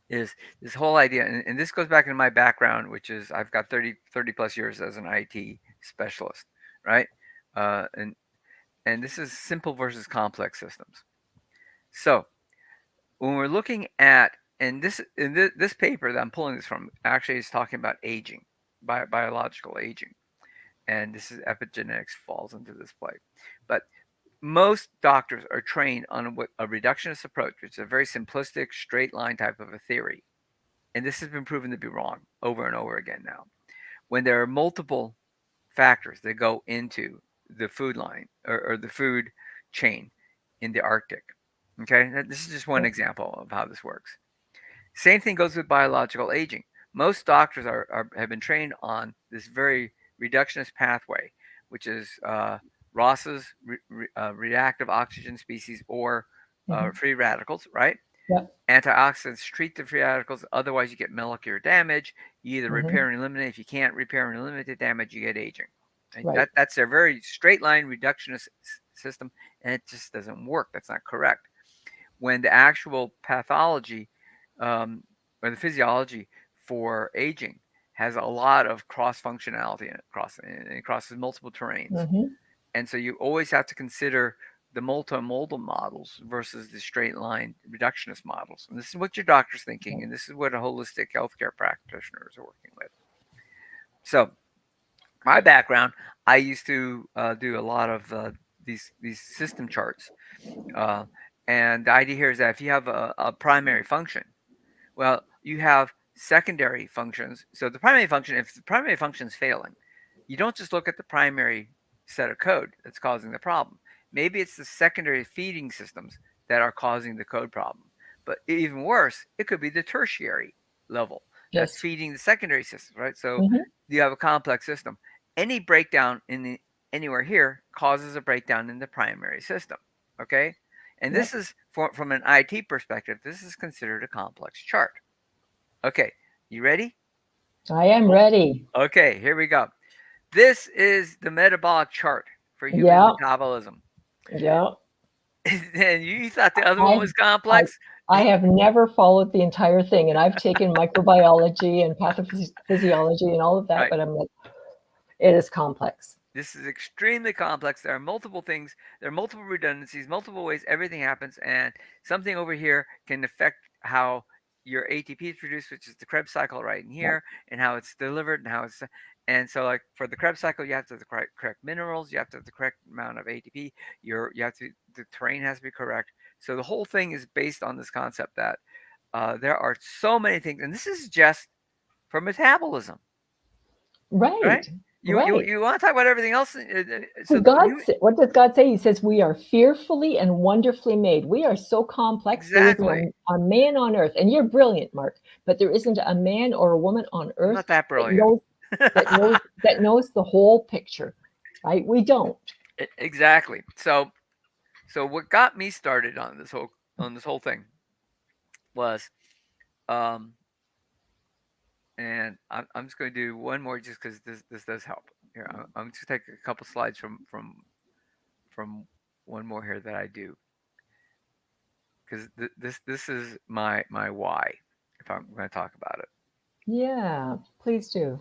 Is this whole idea, and this goes back into my background, which is I've got 30 plus years as an IT specialist, right? And this is simple versus complex systems. So when we're looking at, and this paper that I'm pulling this from actually is talking about aging, biological aging, and this is epigenetics falls into this play. But most doctors are trained on what a reductionist approach, which is a very simplistic, straight line type of a theory, and this has been proven to be wrong over and over again now. When there are multiple factors that go into the food line or the food chain in the Arctic. Okay, this is just one Yeah. example of how this works. Same thing goes with biological aging. Most doctors have been trained on this very reductionist pathway, which is Ross's reactive oxygen species or Mhm. free radicals, right? Yeah. Antioxidants treat the free radicals, otherwise, you get molecular damage. You either Mhm. repair and eliminate. If you can't repair and eliminate the damage, you get aging. Right? Right. That's their very straight line reductionist system, and it just doesn't work. That's not correct. When the actual pathology um, or the physiology for aging has a lot of cross functionality in it, and it crosses multiple terrains. Hmm. And so you always have to consider the multimodal models versus the straight line reductionist models. And this is what your doctor's thinking, and this is what a holistic healthcare practitioners are working with. So my background, I used to do a lot of these system charts, uh, and the idea here is that if you have a primary function, well, you have secondary functions. So the primary function, if the primary function is failing, you don't just look at the primary set of code that's causing the problem. Maybe it's the secondary feeding systems that are causing the code problem. But even worse, it could be the tertiary level that's Yes. feeding the secondary system, right? So Hmm. you have a complex system. Any breakdown anywhere here causes a breakdown in the primary system. Okay, and Yep. this is from an IT perspective. This is considered a complex chart. Okay, you ready? I am ready. Okay, here we go. This is the metabolic chart for human Yeah. metabolism. Yeah. And you thought the other one I was I complex? I have never followed the entire thing, and I've taken microbiology and pathophysiology and all of that, Right. but I'm like, it is complex. This is extremely complex. There are multiple things, there are multiple redundancies, multiple ways everything happens, and something over here can affect how your ATP is produced, which is the Krebs cycle right in Yep. here, and how it's delivered, and how it's and so like for the Krebs cycle, you have to have the correct minerals, you have to have the correct amount of ATP, you have to the terrain has to be correct. So the whole thing is based on this concept that there are so many things, and this is just for metabolism, right? Right. Right. You want to talk about everything else? So Well, what does God say? He says, we are fearfully and wonderfully made. We are so complex. There isn't exactly. a man on earth, and you're brilliant, Mark, but there isn't a man or a woman on I'm earth not that that brilliant. knows the whole picture. Right? We don't. Exactly. So what got me started on this whole thing was um and I'm just going to do one more just because this does help. Here, I'm just take a couple slides from one more here that I do because this is my why if I'm going to talk about it. Yeah, please do.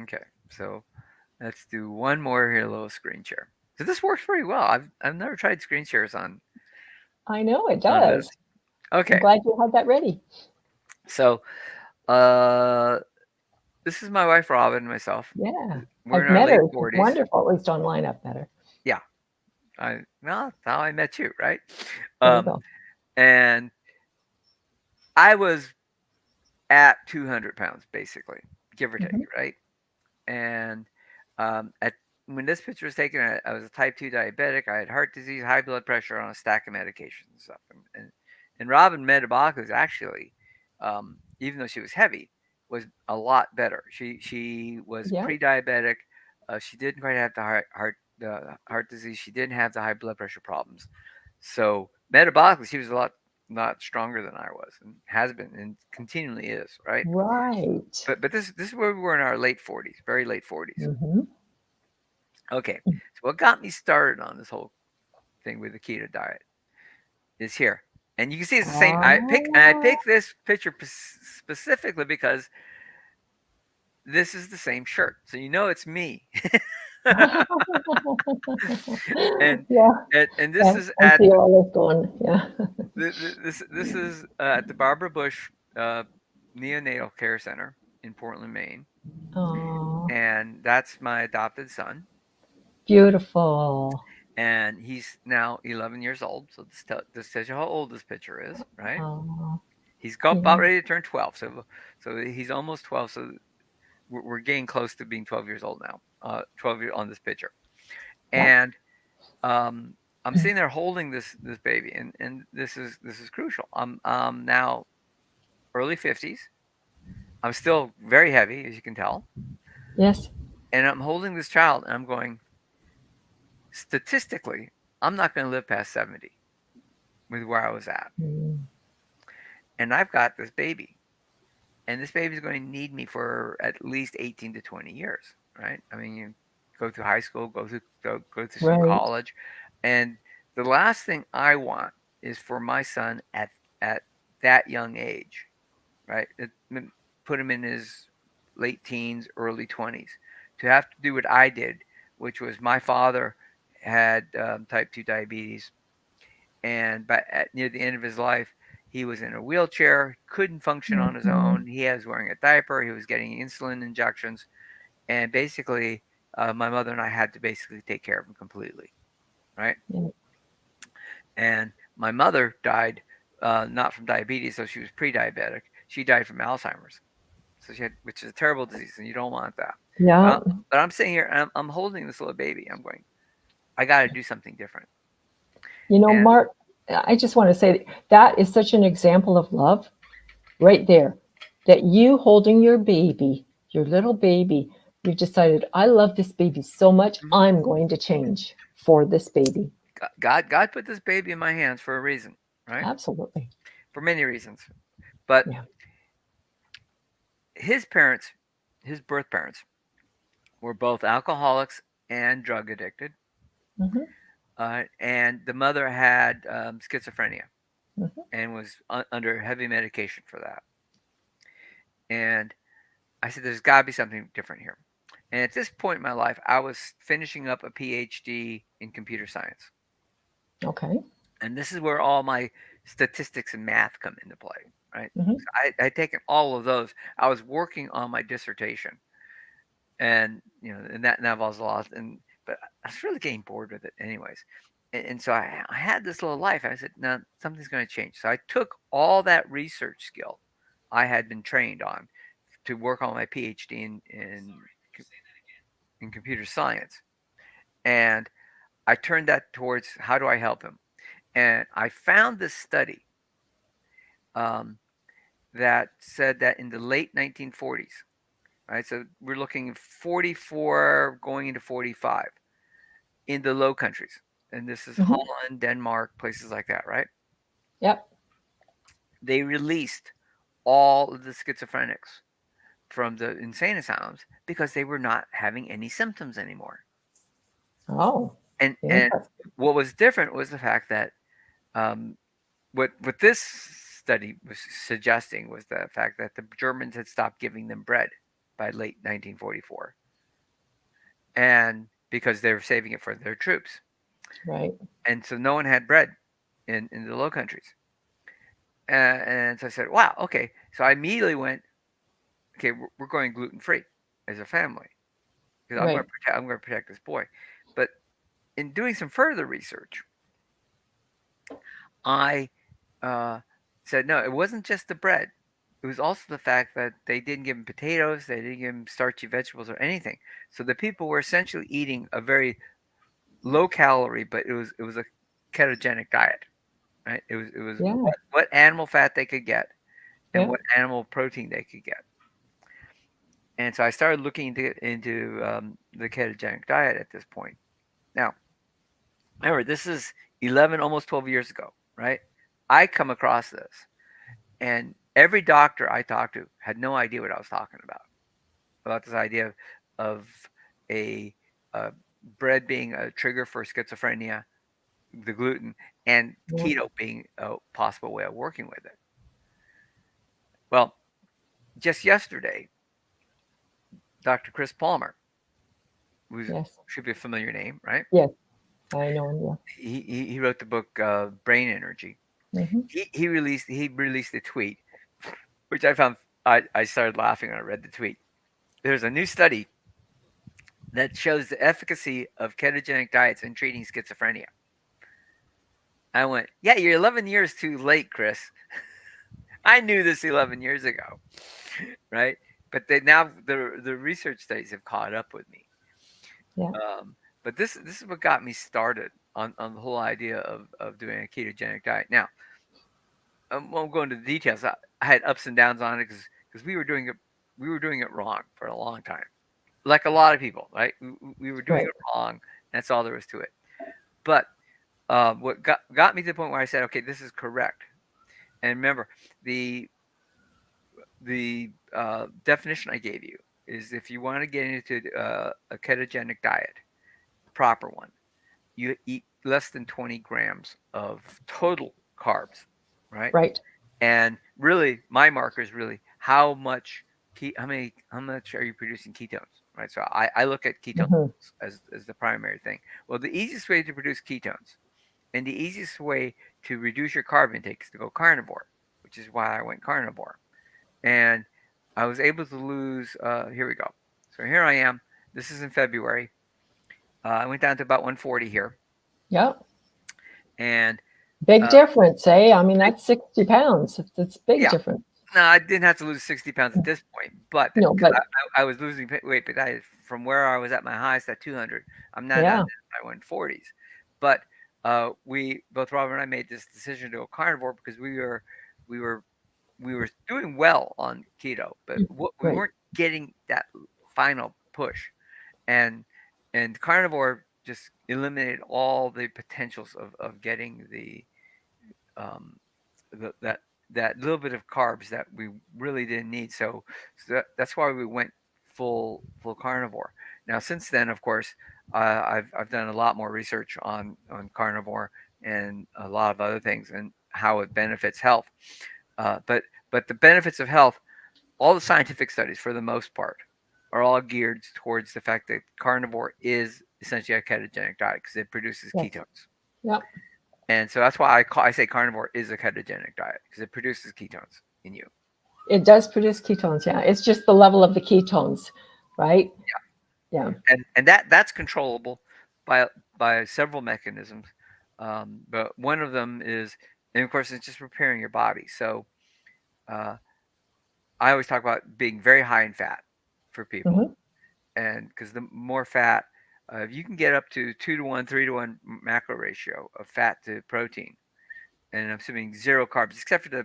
Okay, so let's do one more here, a little screen share. So this works pretty well. I've never tried screen shares I know it on this. does. I'm Okay, glad you had that ready. so uh, this is my wife Robin and myself. Yeah. We're I've in our met late her. She's 40s. wonderful, at least online up better. Yeah, I well, that's how I met you, right? There you Um, go. and I was at 200 pounds basically, give or take, Hmm. right? And at when this picture was taken, I was a type 2 diabetic. I had heart disease, high blood pressure on a stack of medications and stuff. And Robin metabolically was actually, even though she was heavy, was a lot better. She was Yeah. pre-diabetic. She didn't quite have the heart disease. She didn't have the high blood pressure problems. So metabolically, she was a lot stronger than I was, and has been, and continually is. Right. Right. But this is where we were in our late 40s, very late 40s. Hmm. Okay, so what got me started on this whole thing with the keto diet is here, and you can see it's the same. I Ah. picked this picture specifically because this is the same shirt, so you know it's me. and, Yeah. and this Yeah. is I at see all this going. Yeah. this is at the Barbara Bush Neonatal Care Center in Portland, Maine, Oh, and that's my adopted son. beautiful. And he's now 11 years old. So this tells you how old this picture is, right? Oh, He's got yeah. about ready to turn 12. So he's almost 12. So we're getting close to being 12 years old now. 12 years on this picture, Yeah. and um, I'm sitting there holding this baby, and this is crucial. I'm now early 50s. I'm still very heavy, as you can tell, Yes. and I'm holding this child, and I'm going. Statistically, I'm not going to live past 70 with where I was at. Mm. And I've got this baby, and this baby is going to need me for at least 18 to 20 years, right? I mean, go through high school, go through some Right. college, and the last thing I want is for my son at that young age, right? Put him in his late teens, early 20s, to have to do what I did, which was my father had type 2 diabetes, and near the end of his life, he was in a wheelchair, couldn't function on his Mhm. own. He was wearing a diaper, he was getting insulin injections, and basically, my mother and I had to basically take care of him completely, right? Yeah. And my mother died not from diabetes, so she was pre-diabetic. She died from Alzheimer's, so she had, which is a terrible disease, and you don't want that. Yeah. But I'm sitting here, and I'm holding this little baby. I'm going, I got to do something different. And Mark, I just want to say that is such an example of love right there. That you holding your baby, your little baby, you've decided, I love this baby so much, mhm, I'm going to change for this baby. God put this baby in my hands for a reason, right? Absolutely. For many reasons. But Yeah. his parents, his birth parents, were both alcoholics and drug addicted, Hmm. and the mother had schizophrenia Hmm. and was under heavy medication for that. And I said, "There's got to be something different here." And at this point in my life, I was finishing up a PhD in computer science, Okay. and this is where all my statistics and math come into play, right? Hmm. So I'd taken all of those. I was working on my dissertation, and and that involves a lot. And but I was really getting bored with it, anyways. And so I had this little life. I said, "No, something's going to change." So I took all that research skill I had been trained on to work on my PhD in computer science, and I turned that towards how do I help him. And I found this study um, that said that in the late 1940s, right? So we're looking 44 going into 45 in the Low Countries, and this is Hmm. Holland, Denmark, places like that, right? Yep. They released all of the schizophrenics from the insane asylums because they were not having any symptoms anymore. Oh, And interesting. what was different was the fact that um, what this study was suggesting was the fact that the Germans had stopped giving them bread by late 1944, and because they were saving it for their troops, Right. and so no one had bread in the Low Countries. And so I said, "Wow, okay." So I immediately went, "Okay, we're going gluten free as a family because Right. I'm going to protect this boy." But in doing some further research, I said, no, it wasn't just the bread. It was also the fact that they didn't give him potatoes, they didn't give him starchy vegetables or anything. So the people were essentially eating a very low calorie, but it was a ketogenic diet, right? It was Yeah. what animal fat they could get and Yep. what animal protein they could get. And so I started looking into the ketogenic diet at this point. Now, remember, this is 11, almost 12 years ago, right? I come across this, and every doctor I talked to had no idea what I was talking about this idea of a uh, bread being a trigger for schizophrenia, the gluten, and Yep. keto being a possible way of working with it. Well, just yesterday, Dr. Chris Palmer, who Yes. should be a familiar name, right? Yes. I know him. He wrote the book Brain Energy. Yeah. Hmm. He released a tweet, which I started laughing when I read the tweet. There's a new study that shows the efficacy of ketogenic diets in treating schizophrenia. I went, yeah, you're 11 years too late, Chris. I knew this 11 years ago, right? But now the research studies have caught up with me. Yeah. But this is what got me started on the whole idea of doing a ketogenic diet. Now, I won't go into the details. I had ups and downs on it because we were doing it wrong for a long time, like a lot of people, right? We were doing Right. it wrong. That's all there was to it. But what got me to the point where I said, okay, this is correct. And remember, the definition I gave you. is if you want to get into a ketogenic diet, proper one, you eat less than 20 grams of total carbs, right? Right. And really, my marker is really how much are you producing ketones, right? So I look at ketone Hmm. levels as the primary thing. Well, the easiest way to produce ketones and the easiest way to reduce your carb intake is to go carnivore, which is why I went carnivore. And I was able to lose. Here we go. So here I am. This is in February. I went down to about 140 here, Yep. and Big uh, difference, eh? I mean, that's 60 pounds. It's big yeah. difference. No, I didn't have to lose 60 pounds at this point, but No, because but I was losing weight, but from where I was at my highest at 200, I'm now down yeah, to my 140s. But we both Robert and I made this decision to go carnivore because we were we were doing well on keto, but we right. weren't getting that final push, and carnivore just eliminated all the potentials of getting um, that little bit of carbs that we really didn't need. That's why we went full carnivore. Now since then, of course, I've done a lot more research on carnivore and a lot of other things and how it benefits health. But the benefits of health, all the scientific studies for the most part, are all geared towards the fact that carnivore is essentially a ketogenic diet because it produces Yes. ketones. Yep. And so that's why I say carnivore is a ketogenic diet because it produces ketones in you. It does produce ketones. Yeah. It's just the level of the ketones, right? Yeah. And that's controllable by several mechanisms. But one of them is, and of course, it's just repairing your body. So uh, I always talk about being very high in fat for people, Hmm. and because the more fat, if you can get up to 2 to 1, 3 to 1 macro ratio of fat to protein, and I'm assuming zero carbs, except for the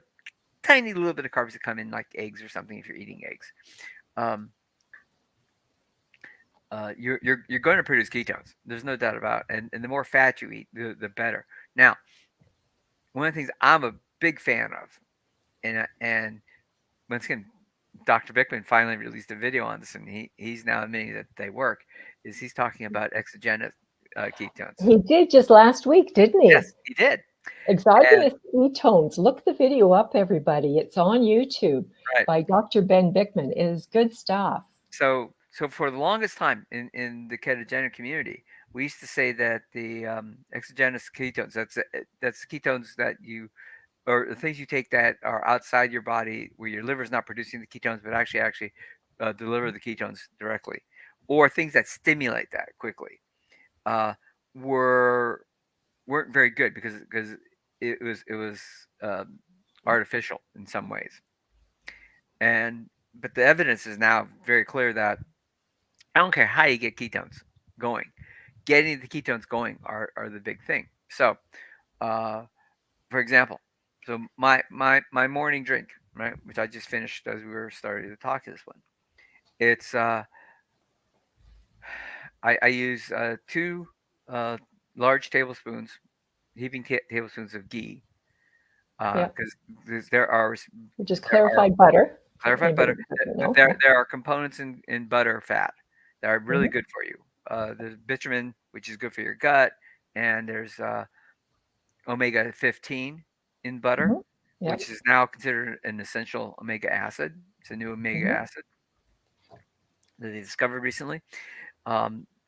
tiny little bit of carbs that come in like eggs or something if you're eating eggs. Um, you're going to produce ketones. There's no doubt about it. And the more fat you eat, the better. Now, one of the things I'm a big fan of, and once again, Dr. Bickman finally released a video on this, and he's now admitting that they work. Is he's talking about exogenous ketones? He did just last week, didn't he? Yes, he did. And Exogenous ketones. Look the video up, everybody. It's on YouTube right, by Dr. Ben Bickman. It is good stuff. so for the longest time in the ketogenic community, we used to say that the exogenous ketones, that's ketones that you or the things you take that are outside your body where your liver is not producing the ketones but actually deliver the ketones directly, or things that stimulate that quickly, uh, were weren't very good because it was artificial in some ways. And but the evidence is now very clear that I don't care how you get ketones going, getting the ketones going are the big thing. So uh, for example, so my morning drink, right, which I just finished as we were starting to talk to this one. It's I use 2 uh, large tablespoons, heaping tablespoons of ghee, Yeah. because Which is there are clarified butter. For clarified anybody butter. who doesn't know. There Yeah. there are components in butter fat that are really Hmm. good for you. There's bitumen, which is good for your gut, and there's omega 15 in butter, Hmm. Yep. which is now considered an essential omega acid. It's a new omega Hmm. acid that they discovered recently.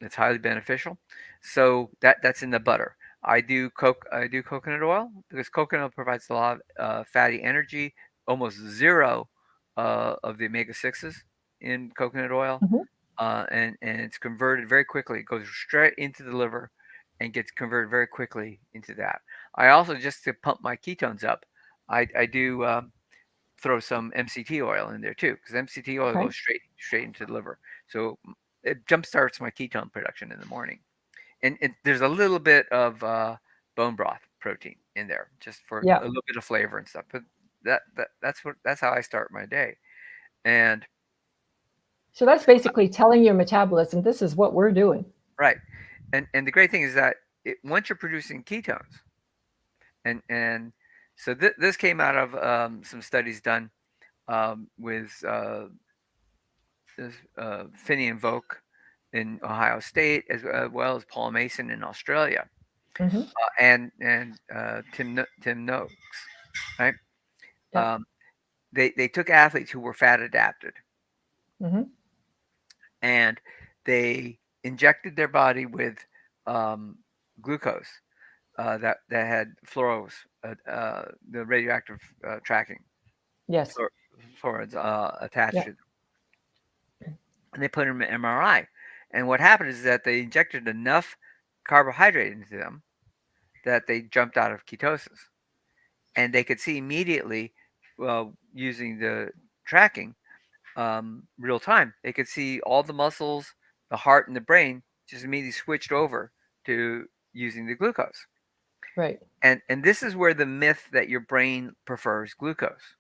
It's highly beneficial. So that's in the butter. I do coconut oil because coconut provides a lot of fatty energy, almost zero of the omega sixes in coconut oil, Hmm. and it's converted very quickly. It goes straight into the liver and gets converted very quickly into that. I also, just to pump my ketones up, I do throw some MCT oil in there too because MCT oil Okay. goes straight into the liver. So it jumpstarts my ketone production in the morning. And there's a little bit of bone broth protein in there just for Yeah. a little bit of flavor and stuff. But that's how I start my day. And So that's basically telling your metabolism this is what we're doing. right, and the great thing is that once you're producing ketones, and so this came out of some studies done with Phinney and Volk in Ohio State, as well as Paul Mason in Australia, Hmm. and Tim Noakes, right? Yep. Um, they took athletes who were fat adapted, Hmm. and they injected their body with um, glucose that had fluoros, the radioactive tracking Yes. fluorides attached Yeah. to them, and they put them in MRI. And what happened is that they injected enough carbohydrate into them that they jumped out of ketosis, and they could see immediately, using the tracking, real time. They could see all the muscles, the heart, and the brain just immediately switched over to using the glucose. Right. And this is where the myth that your brain prefers glucose.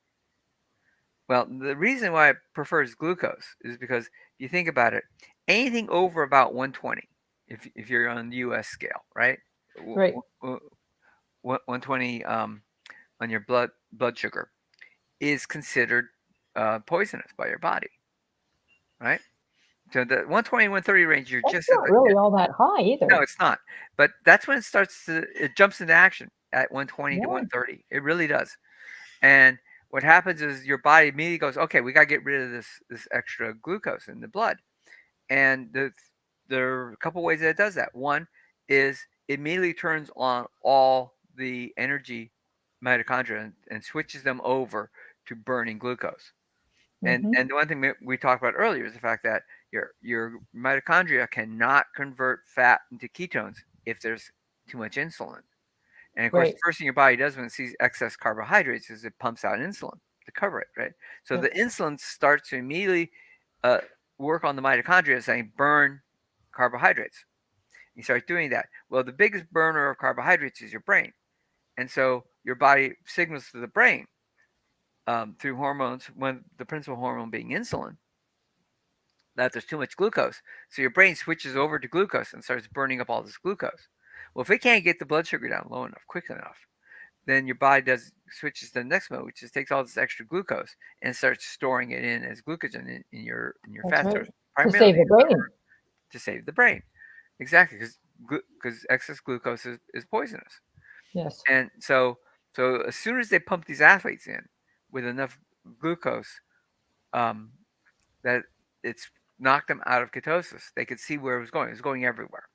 Well, the reason why it prefers glucose is because if you think about it, anything over about 120, if you're on the U.S. scale, right? Right. 120 on your blood sugar is considered poisonous by your body, right? So the 120, 130 range, you're That's just at not the, really all that high no, either. it's not. But that's when it jumps into action at 120 to Yeah. 130. It really does. And what happens is your body immediately goes, okay, we got to get rid of this extra glucose in the blood. And there are a couple ways that it does that. One is it immediately turns on all the energy mitochondria and switches them over to burning glucose. Hmm. And the one thing that we talked about earlier is the fact that your mitochondria cannot convert fat into ketones if there's too much insulin. And of course, the Right. first thing your body does when it sees excess carbohydrates is it pumps out insulin to cover it, right? So Yep. the insulin starts to immediately uh, work on the mitochondria, saying burn carbohydrates. You start doing that. Well, the biggest burner of carbohydrates is your brain, and so your body signals to the brain through hormones, when the principal hormone being insulin, that there's too much glucose. So your brain switches over to glucose and starts burning up all this glucose. Well, if it can't get the blood sugar down low enough, quick enough, then your body does switches to the next mode, which is takes all this extra glucose and starts storing it in as glycogen in your That's fat right. cells, To save primarily the brain. to save the brain. Exactly, because excess glucose is poisonous. Yes. And so as soon as they pump these athletes in with enough glucose, um, that it's knocked them out of ketosis, they could see where it was going. It was going everywhere.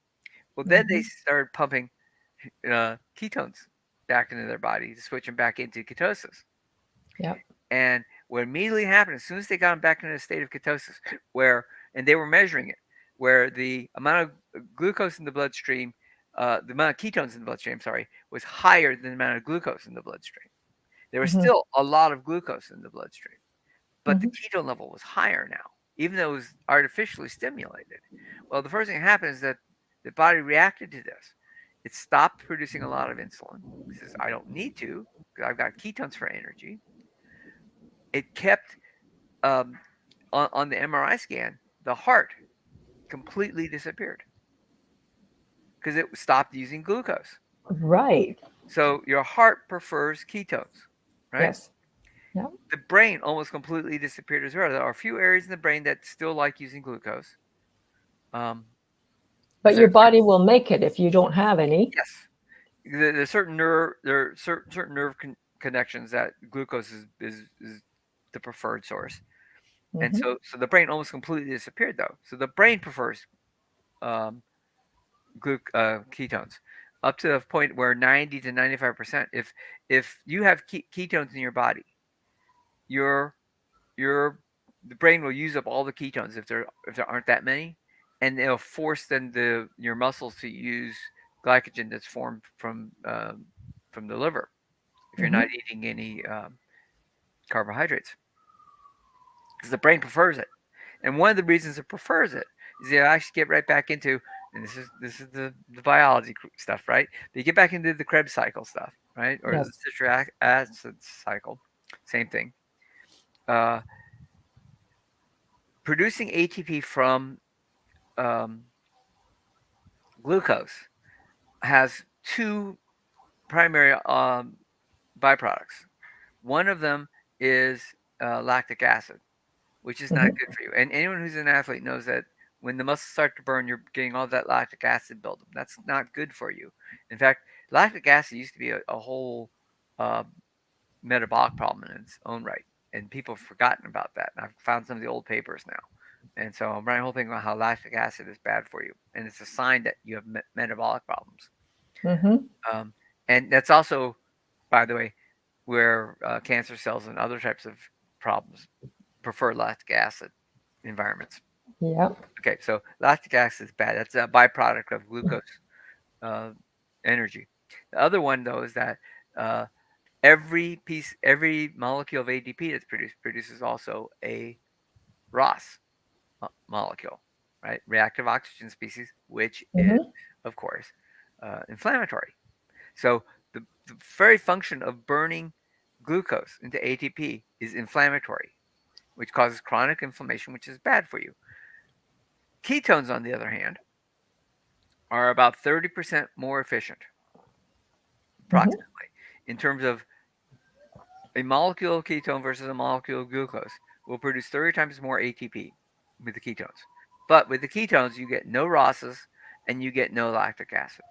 Well, then they Hmm. started pumping ketones back into their body to switch them back into ketosis. Yep. And what immediately happened as soon as they got them back into a state of ketosis, where and they were measuring it, where the amount of glucose in the bloodstream, the amount of ketones in the bloodstream, sorry, was higher than the amount of glucose in the bloodstream. There was Hmm. still a lot of glucose in the bloodstream, but the Hmm. ketone level was higher now, even though it was artificially stimulated. Well, the first thing that happened is that the body reacted to this. It stopped producing a lot of insulin. It says, I don't need to because I've got ketones for energy. It kept um, on the MRI scan, the heart completely disappeared because it stopped using glucose. Right. So your heart prefers ketones, right? Yes. Yep. The brain almost completely disappeared as well. There are a few areas in the brain that still like using glucose. Um, But is your there? body will make it if you don't have any. Yes. There's there are certain nerve connections that glucose is the preferred source, and Hmm. so the brain almost completely disappeared though. So the brain prefers um, ketones up to the point where 90 to 95%. If you have ketones in your body, your your the brain will use up all the ketones if there aren't that many, and it'll force then your muscles to use glycogen that's formed from the liver if you're not Hmm. eating any carbohydrates, because the brain prefers it. And one of the reasons it prefers it is you actually get right back into, and this is the biology stuff, right? But you get back into the Krebs cycle stuff, right, or the Yes. citric acid cycle, same thing. Uh, Producing ATP from um, glucose has two primary byproducts. One of them is lactic acid, which is not Hmm. good for you. And anyone who's an athlete knows that when the muscles start to burn, you're getting all that lactic acid buildup. That's not good for you. In fact, lactic acid used to be a whole uh, metabolic problem in its own right, and people have forgotten about that. And I've found some of the old papers now, and so I'm writing a whole thing about how lactic acid is bad for you, and it's a sign that you have metabolic problems. Hmm. Um, and that's also, by the way, where cancer cells and other types of problems prefer lactic acid environments. Yep. Okay, so lactic acid is bad. That's a byproduct of glucose uh, energy. The other one, though, is that uh, every molecule of ADP that's produced produces also a ROS molecule, right? Reactive oxygen species, which is, Hmm. of course, inflammatory. So the very function of burning glucose into ATP is inflammatory, which causes chronic inflammation, which is bad for you. Ketones, on the other hand, are about 30% more efficient, Hmm. approximately, in terms of a molecule of ketone versus a molecule of glucose will produce 30 times more ATP with the ketones. But with the ketones, you get no ROSs and you get no lactic acid.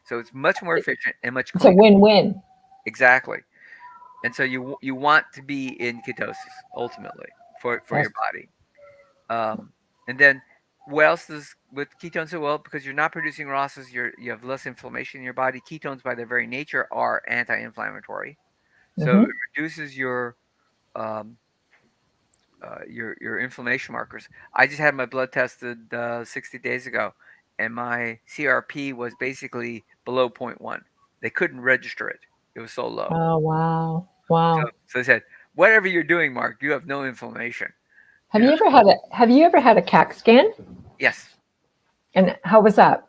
So it's much more efficient and much It's a cleaner. win-win. Exactly. And so you want to be in ketosis ultimately for Yes. your body. Um, and then what else does with ketones so well? Because you're not producing ROSs, you have less inflammation in your body. Ketones, by their very nature, are anti-inflammatory. So it Hmm. reduces um, your inflammation markers. I just had my blood tested 60 days ago, and my CRP was basically below zero point 0.1. They couldn't register it; it was so low. Oh, wow. So, Wow. so they said, "Whatever you're doing, Mark, you have no inflammation." Have You know? you ever had a CAT scan? Yes. And how was that?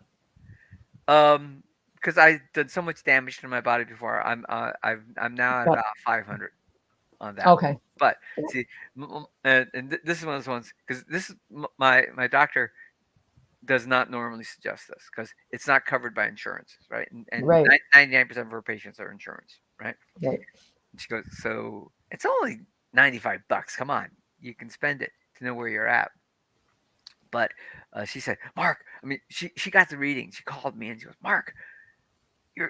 Um, because I did so much damage to my body before. I'm now at Got about 500 on that. okay. But see, and this is one of those ones because this is my doctor does not normally suggest this because it's not covered by insurance, right? And Right. 99% of her patients are insurance, right? Right. And she goes, so it's only $95. Come on, you can spend it to know where you're at. But she said, Mark, I mean, she got the reading. She called me and she goes, Mark,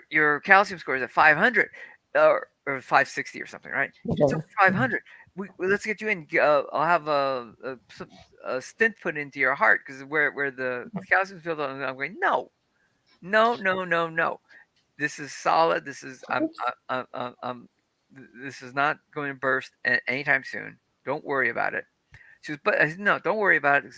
your calcium score is at 500 or 560 or something, right? It's over Whatever. 500. Let's get you in. I'll have a stent put into your heart because where the calcium's built on. I'm going, no, no, no, no, no. This is solid. This is this is not going to burst anytime soon. Don't worry about it. She goes, but I said, no, don't worry about it.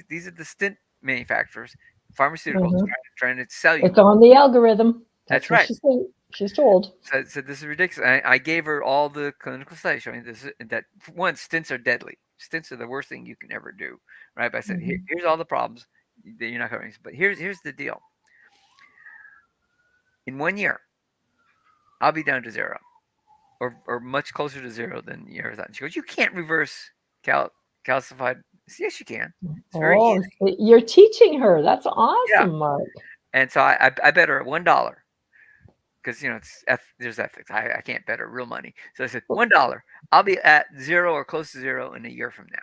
These are the stent manufacturers, pharmaceuticals Hmm. trying to sell you. It's on the algorithm. That's That's what right. she's told. So this is ridiculous. I gave her all the clinical studies showing this that one, stints are deadly. Stints are the worst thing you can ever do, right? But I said, Hmm. here's all the problems that you're not covering. But here's the deal. In 1 year, I'll be down to zero, or much closer to zero than you ever thought. And she goes, you can't reverse calcified. I said, yes, you can. It's very Oh, easy. you're teaching her. That's Yeah. awesome, Mark. And so I bet her $1 because there's ethics. I can't bet her real money. So I said $1. I'll be at zero or close to zero in a year from now.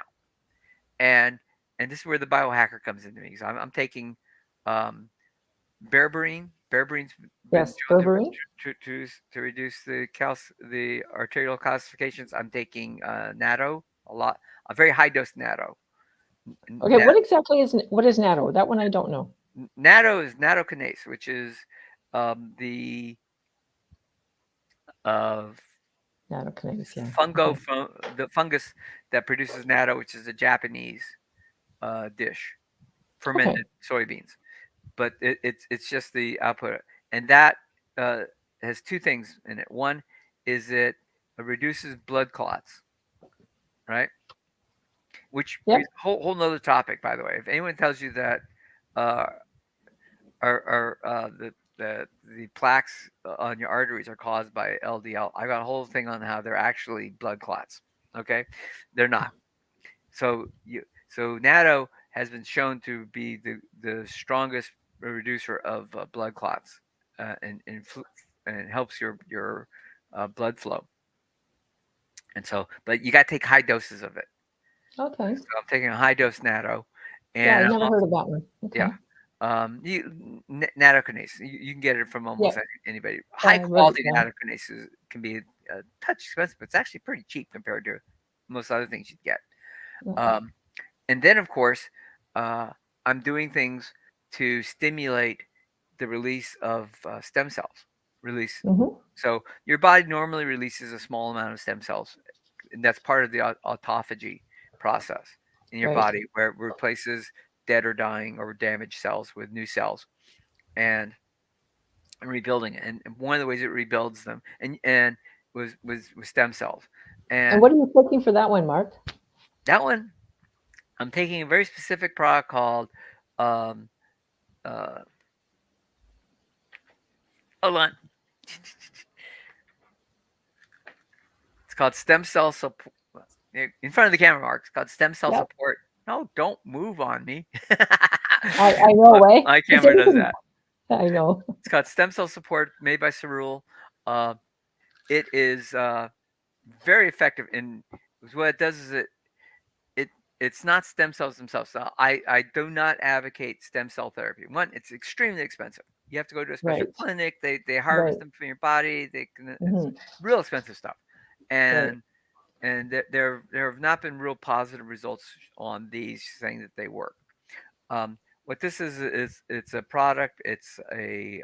And this is where the biohacker comes into me. So I'm taking um, berberine. Berberine's been Yes, shown berberine. to reduce the arterial calcifications. I'm taking natto a lot, a very high dose natto. Okay, what is natto? That one I don't know. Natto is nattokinase, which is the uh, Natto kinase, yeah. fungo Okay. the fungus that produces natto, which is a Japanese dish, Okay. fermented soybeans. But it's just the output, and that uh, has two things in it. One is it reduces blood clots, right? Which Yep. whole nother topic, by the way. If anyone tells you that uh, the plaques on your arteries are caused by LDL, I got a whole thing on how they're actually blood clots. Okay, they're not. So natto has been shown to be the strongest reducer of blood clots and helps your blood flow. And so, but you got to take high doses of it. Okay. So I'm taking a high dose natto, Yeah, I and I'm never heard of that one. yeah. Okay. Nattokinase. You can get it from almost Yeah, anybody. High I wrote it quality down. nattokinase can be a touch expensive, but it's actually pretty cheap compared to most other things you'd get. Yeah. Um, and then, of course, uh, I'm doing things to stimulate the release of stem cells. Release. Mm-hmm. So your body normally releases a small amount of stem cells, and that's part of the autophagy process in your Right. body, where it replaces dead or dying or damaged cells with new cells and rebuilding it. And one of the ways it rebuilds them and was stem cells. And And what are you cooking for that one, Mark? that one, I'm taking a very specific product called um, uh, hold on. It's called stem cell support. In front of the camera, Mark. It's called stem cell Yep. support. No, don't move on me. I know, eh? My Is camera does anything? that. I know. It's called stem cell support, made by Cerule. Uh, it is very effective, and what it does is it it's not stem cells themselves. So I do not advocate stem cell therapy. One, it's extremely expensive. You have to go to a special Right. clinic. They harvest Right. them from your body. It's Mm-hmm. real expensive stuff, Right. and there have not been real positive results on these saying that they work. What this is it's a product. It's a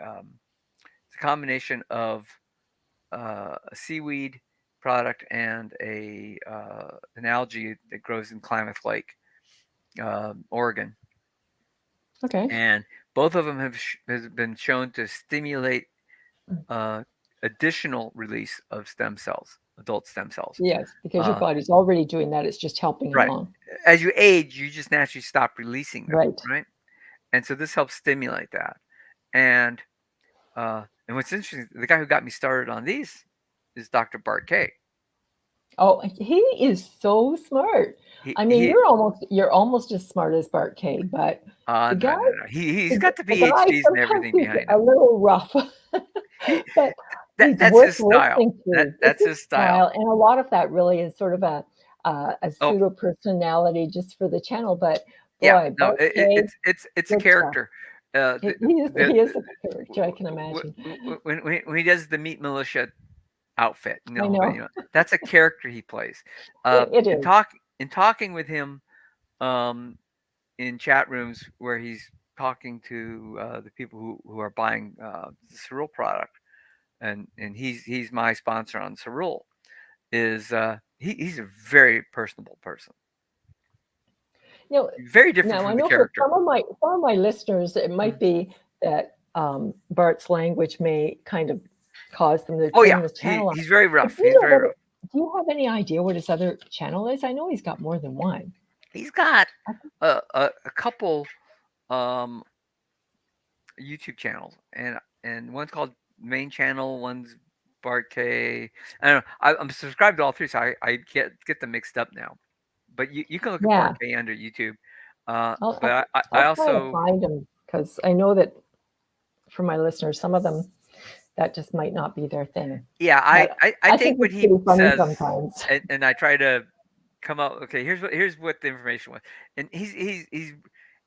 combination of a seaweed product and a an algae that grows in Klamath Lake, Oregon, Okay. and both of them has been shown to stimulate uh, additional release of stem cells, adult stem cells. Yes, because your Uh, body's already doing that. It's just helping right. along. As you age, you just naturally stop releasing them, Right. right? And so this helps stimulate that. And and what's interesting, the guy who got me started on these is Dr. Bart K. Oh, he is so smart. I mean, He you're almost as smart as Bart K, but the no, guy no, no. He's got the the guy PhDs and sometimes everything he's behind a him. little rough, He but he's that's worth his style. listening to. It's That's his his style. style, and a lot of that really is sort of a Oh pseudo personality just for the channel. But yeah, boy, no, Bart K, it's a good stuff. character. The He is a character, I can imagine. when he does the Meat Militia outfit, I know that's a character he plays. it In is. talking with him, um, in chat rooms where he's talking to the people who are buying the Cerule product, and he's my sponsor on Cerule. Is he's a very personable person, You know, very different now I from the know for character. some of my listeners, it might Mm. be that Bart's language may kind of cause them to Oh yeah, turn the channel on. he's very But rough. do you He's know very what? rough. Do you have any idea what his other channel is? I know he's got more than one. He's got I think- a couple um, YouTube channels, and one's called Main Channel, one's Bart K. I don't know. I'm subscribed to all three, so I get them mixed up now. But you can look at Bart Yeah, K under YouTube. I'll, But I'll I I'll try to also find him because I know that for my listeners, some of them that just might not be their thing. yeah But I I take think what it's he pretty funny says sometimes. and I try to come up. Okay, here's what the information was, and he's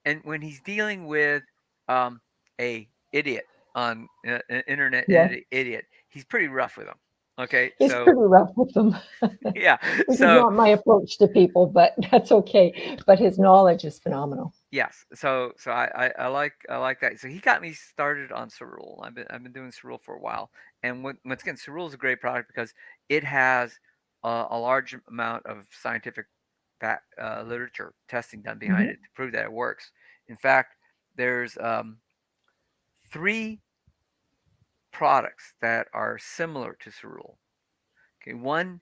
and when he's dealing with a idiot on an internet Yeah, idiot, he's pretty rough with them. Okay, he's so pretty rough with them. yeah, Which is so not my approach to people, but that's okay. But his knowledge is phenomenal. yes, so I like that. So he got me started on Cerule. I've been doing Cerule for a while, and once again, Cerule is a great product because it has a large amount of scientific literature testing done behind Hmm. it to prove that it works. In fact, there's three products that are similar to Cerule. Okay, one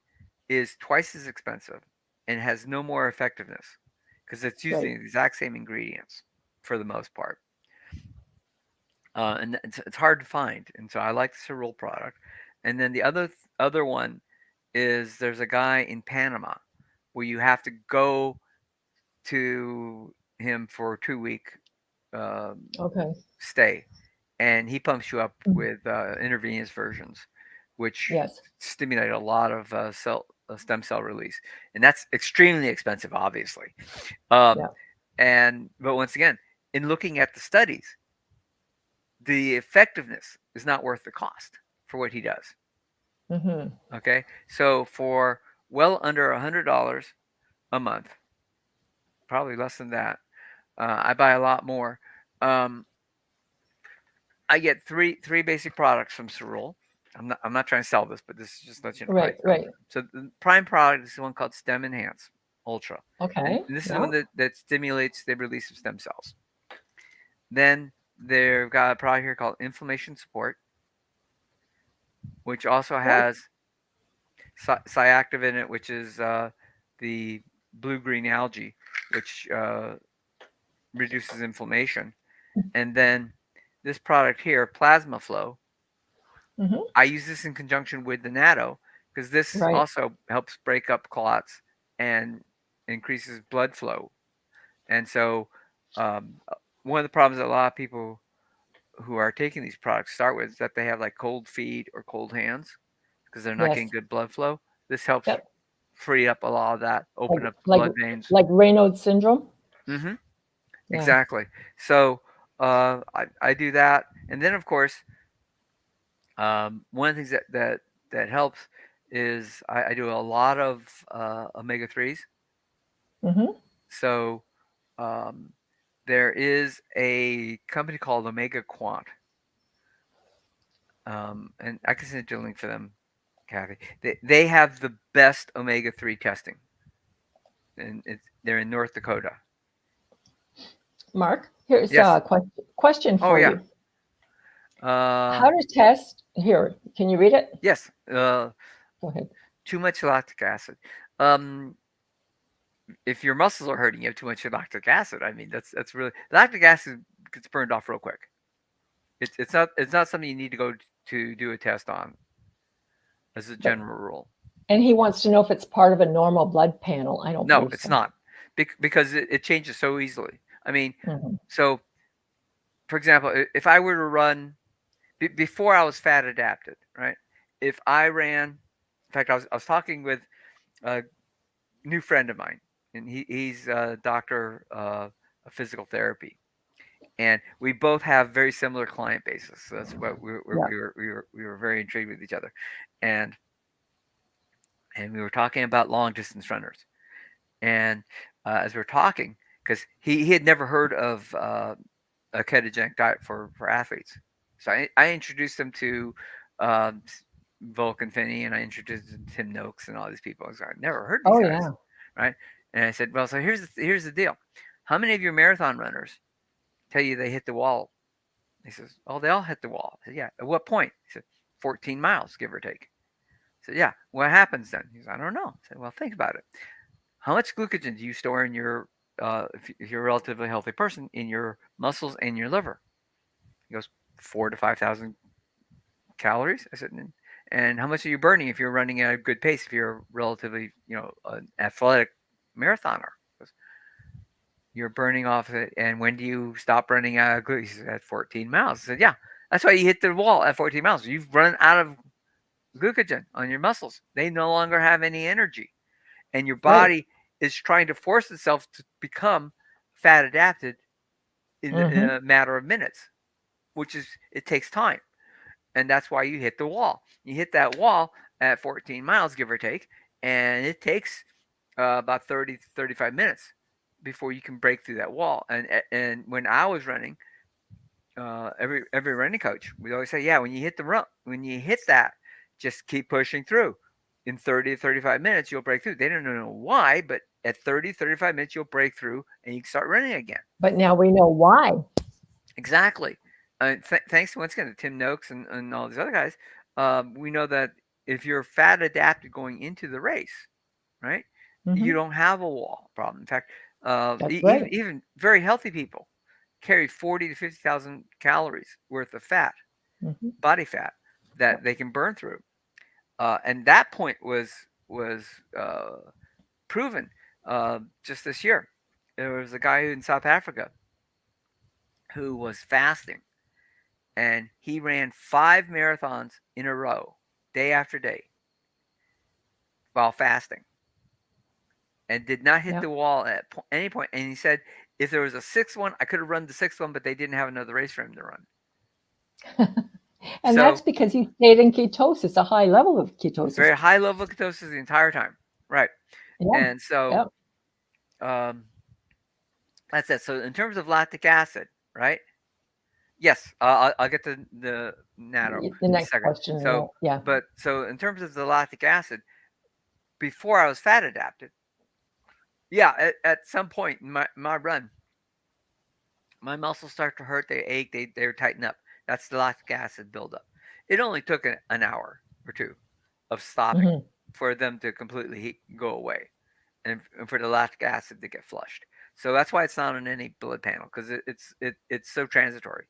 is twice as expensive and has no more effectiveness because it's using Right. the exact same ingredients for the most part. And it's hard to find, and so I like the Cerule product. And then the other one is there's a guy in Panama where you have to go to him for a 2 week um, Okay. stay, and he pumps you up Mhm. with intravenous versions, which Yes. stimulate a lot of stem cell release, and that's extremely expensive, obviously. Um, Yeah. but once again, in looking at the studies, the effectiveness is not worth the cost for what he does. Mm-hmm. Okay, so for well under $100 a month, probably less than that. I buy a lot more. Um, I get three basic products from Cerule. I'm not trying to sell this, but this is just let you know. Right. Right. So Right. the prime product is the one called Stem Enhance Ultra, and Okay. this is the Yeah. one that stimulates the release of stem cells. Then they've got a product here called Inflammation Support, which also What? has Cyactive in it, which is the blue green algae, which reduces inflammation. And then this product here, Plasma Flow, Mm-hmm. I use this in conjunction with the natto because this Right. also helps break up clots and increases blood flow. And so, one of the problems that a lot of people who are taking these products start with is that they have like cold feet or cold hands because they're not getting Yes. good blood flow. This helps Yep. free up a lot of that, Like open up the like blood veins. like Raynaud's syndrome. Hmm. Yeah. Exactly. So I do that, and then of course, one of the things that helps is I do a lot of omega threes. Mm-hmm. So um, there is a company called Omega Quant, and I can send you a link for them, Kathy. They have the best omega three testing, and they're in North Dakota. Mark, here's Yes. a question Oh for yeah. you. Uh, How to test here? Can you read it? yes. Go ahead. Too much lactic acid. Um, if your muscles are hurting, you have too much lactic acid. I mean, that's really lactic acid gets burned off real quick. It's not something you need to go to do a test on as a But general rule. and he wants to know if it's part of a normal blood panel. I don't No, believe it's so. not because it changes so easily. I mean, Mm-hmm. so for example, if I were to run before I was fat adapted, right? If I ran, in fact, I was talking with a new friend of mine, and he's a doctor of physical therapy, and we both have very similar client bases. So that's what Yeah. we were very intrigued with each other, and we were talking about long distance runners. And as we were talking, because he had never heard of a ketogenic diet for athletes, so I introduced him to um, Vulcan Finney, and I introduced him to Tim Noakes and all these people. I was like, I've never heard of these Oh guys, yeah. right? And I said, well, so here's the deal. How many of your marathon runners tell you they hit the wall? He says, oh, they all hit the wall. I said, yeah. At what point? He said, 14 miles, give or take. I said, yeah. What happens then? He said, I don't know. I said, well, think about it. How much glycogen do you store in your, if you're a relatively healthy person, in your muscles and your liver? He goes, 4 to 5,000 calories. I said, and how much are you burning if you're running at a good pace? If you're relatively, an athletic marathoner, you're burning off it. And when do you stop running out of glucose? At 14 miles. I said, yeah, that's why you hit the wall at 14 miles. You've run out of glycogen on your muscles. They no longer have any energy. And your Right. body is trying to force itself to become fat adapted in Mm-hmm. a matter of minutes, which is, it takes time. And that's why you hit the wall. You hit that wall at 14 miles, give or take, and it takes about 30 to 35 minutes before you can break through that wall. And when I was running, every running coach we always say, yeah, when you hit that, just keep pushing through. In 30 to 35 minutes, you'll break through. They don't know why, but at 30 35 minutes, you'll break through and you can start running again. But now we know why. Exactly. Thanks once again to Tim Noakes and all these other guys. We know that if you're fat adapted going into the race, right, you Mm-hmm. don't have a wall problem. In fact, That's even right. even very healthy people carry 40 to 50,000 calories worth of fat, Mm-hmm. body fat, that Yep. they can burn through. And that point was proven just this year. There was a guy in South Africa who was fasting, and he ran 5 marathons in a row, day after day, while fasting, and did not hit Yeah. the wall at any point. And he said if there was a sixth one, I could have run the sixth one, but they didn't have another race for him to run. And that's So because he stayed in ketosis, a high level of ketosis. very high level of ketosis the entire time, right? Yeah. And so Yeah. um, that's it. So in terms of lactic acid, right? Yes, I'll get to the natto The in a next second. question. So, Yeah. but so in terms of the lactic acid, before I was fat adapted, yeah, at some point in my run, my muscles start to hurt, they ache, they tighten up. That's the lactic acid buildup. It only took an hour or two of stopping Hmm. for them to completely go away, and for the lactic acid to get flushed. So that's why it's not on any blood panel, because it's so transitory,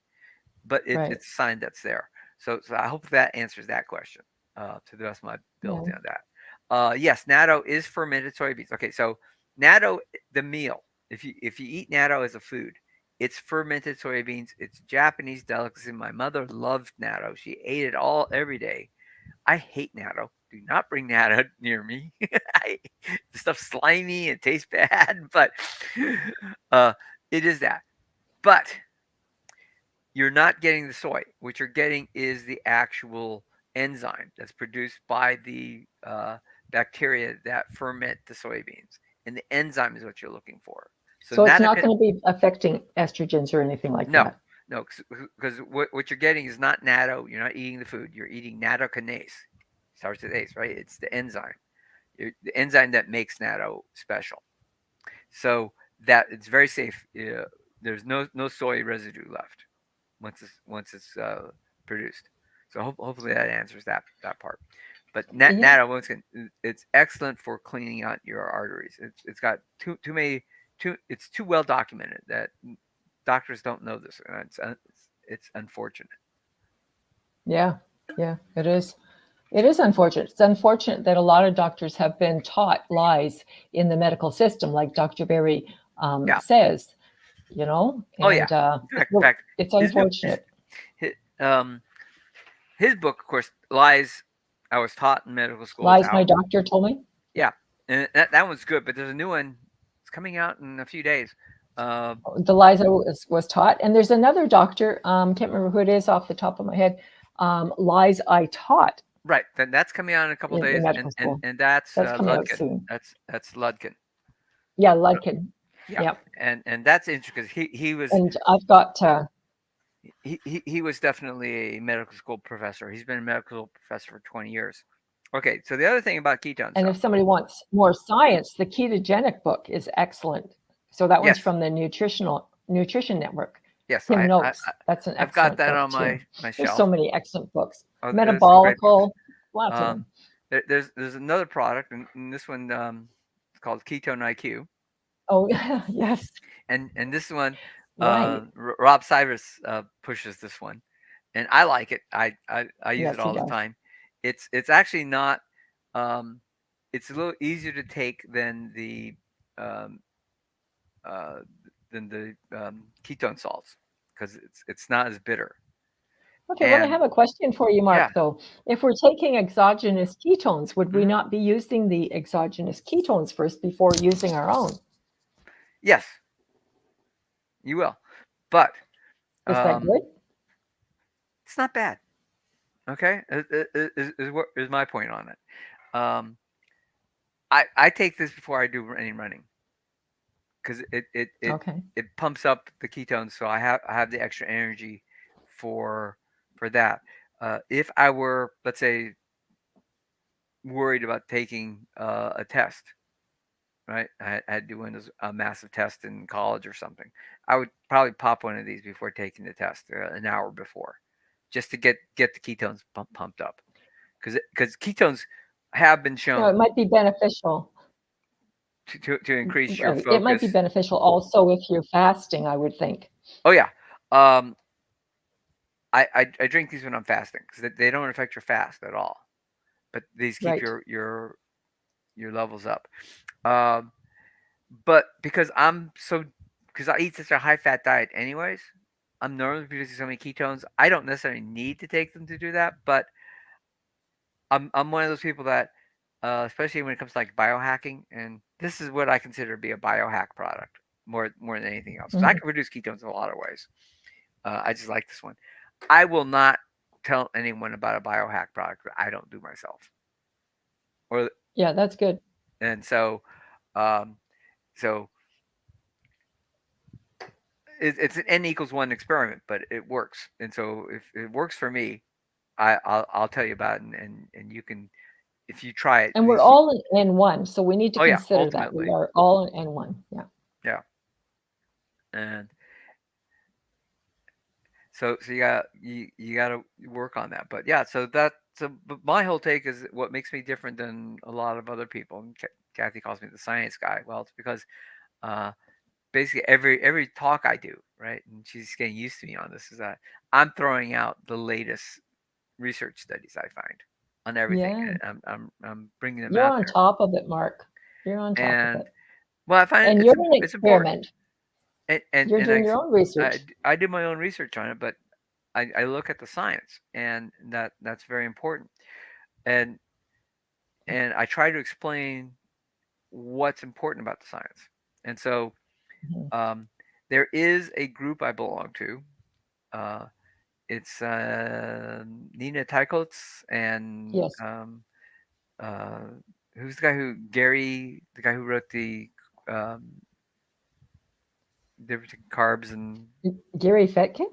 but Right. it's a sign that's there. So I hope that answers that question to the best of my Yeah. ability on that. Yes, natto is fermented soybeans. Okay, so natto, the meal. If you eat natto as a food, it's fermented soybeans. It's a Japanese delicacy. My mother loved natto. She ate it all every day. I hate natto. Do not bring natto near me. The stuff's slimy and tastes bad, but uh, it is that. But you're not getting the soy. What you're getting is the actual enzyme that's produced by the bacteria that ferment the soybeans, and the enzyme is what you're looking for. So So it's natto not can going to be affecting estrogens or anything like no, that. no, because what you're getting is not natto. You're not eating the food. You're eating nattokinase. Starts with ACE, right? It's the enzyme. The enzyme that makes natto special. So that it's very safe. There's no soy residue left once it's produced. So hopefully that answers that part. But Yeah. natto, once again, it's excellent for cleaning out your arteries. It's got too many too. It's too well documented that doctors don't know this. And it's unfortunate. Yeah. Yeah. It is. It is unfortunate. It's unfortunate that a lot of doctors have been taught lies in the medical system, like Dr. Berry Yeah. says, you know, Oh yeah. and In fact, it's his book, unfortunate. his, um, his book, of course, lies. I was taught in medical school is Lies my out. doctor told me. Yeah, and that one's good. But there's a new one. It's coming out in a few days. Uh, The lies I was taught. And there's another doctor, can't remember who it is off the top of my head, lies I taught right. Then that's coming out in a couple of in days, and medical and school. and that's That's coming out Ludkin. soon. That's Ludkin. Yeah, So, Ludkin. yeah, Yeah. and that's interesting because he was And I've got, he was definitely a medical school professor. He's been a medical school professor for 20 years. Okay, so the other thing about ketones, and though, if somebody wants more science, the ketogenic book is excellent. So that one's yes, from the Nutrition Network. yes, Tim Noakes. That's an I've got excellent that book on too. my There's shelf. so many excellent books. Oh, there's some great books. Metabolical, lots of them. Um, there's another product, and this one it's called Ketone IQ, Oh, yes, and this one right. Rob Cyrus pushes this one, and I like it. I use it Yes, he all the does. time. It's actually not. Um, it's a little easier to take um, uh, than the ketone salts because it's not as bitter. Okay, well, I And have a question for you, yeah, Mark, though. If we're taking exogenous ketones, would we mhm, not be using the exogenous ketones first before using our own? yes, you will, but Is that um, good? it's not bad. Okay, is what is my point on it. I take this before I do any running because Okay. it pumps up the ketones, so I have the extra energy for for that. If I were, let's say, worried about taking a test, right? I had to do a massive test in college or something. I would probably pop one of these before taking the test, an hour before, just to get the ketones pumped up, because ketones have been No, it shown might be beneficial. to increase your Right. It might focus. be beneficial also if you're fasting, I would think. Oh yeah, um, I drink these when I'm fasting because they don't affect your fast at all, but these keep Right. your levels up. Um, but because I eat such a high fat diet anyways, I'm normally producing so many ketones. I don't necessarily need to take them to do that, but I'm one of those people that especially when it comes to like biohacking. And this is what I consider to be a biohack product more than anything else. Because I Mhm. can produce ketones in a lot of ways. I just like this one. I will not tell anyone about a biohack product that I don't do myself. Or Yeah, that's good. and so um, so it's an n equals one experiment, but it works. And so if it works for me, I'll tell you about it, and you can if you try it. And we're all in N1, so we need to Oh yeah, consider that. We ultimately, are all in N1. Yeah. yeah. And so you got to work on that. But yeah, but my whole take is what makes me different than a lot of other people. And Kathy calls me the science guy. Well, it's because uh, basically every talk I do, right, and she's getting used to me on this, is that I'm throwing out the latest research studies I find on everything, Yeah. and I'm bringing them You're out on there. top of it, Mark. You're on top of And it. well, I find And you're an it's important, experiment. and and, You're and doing I, your own research. I do my own research on it, but I look at the science, and that's very important. And and I try to explain what's important about the science. And so Mhm. um, there is a group I belong to. Uh, it's Nina Teicholz and Yes. uh, who's the guy who wrote the um, difference in carbs and Gary Fetke?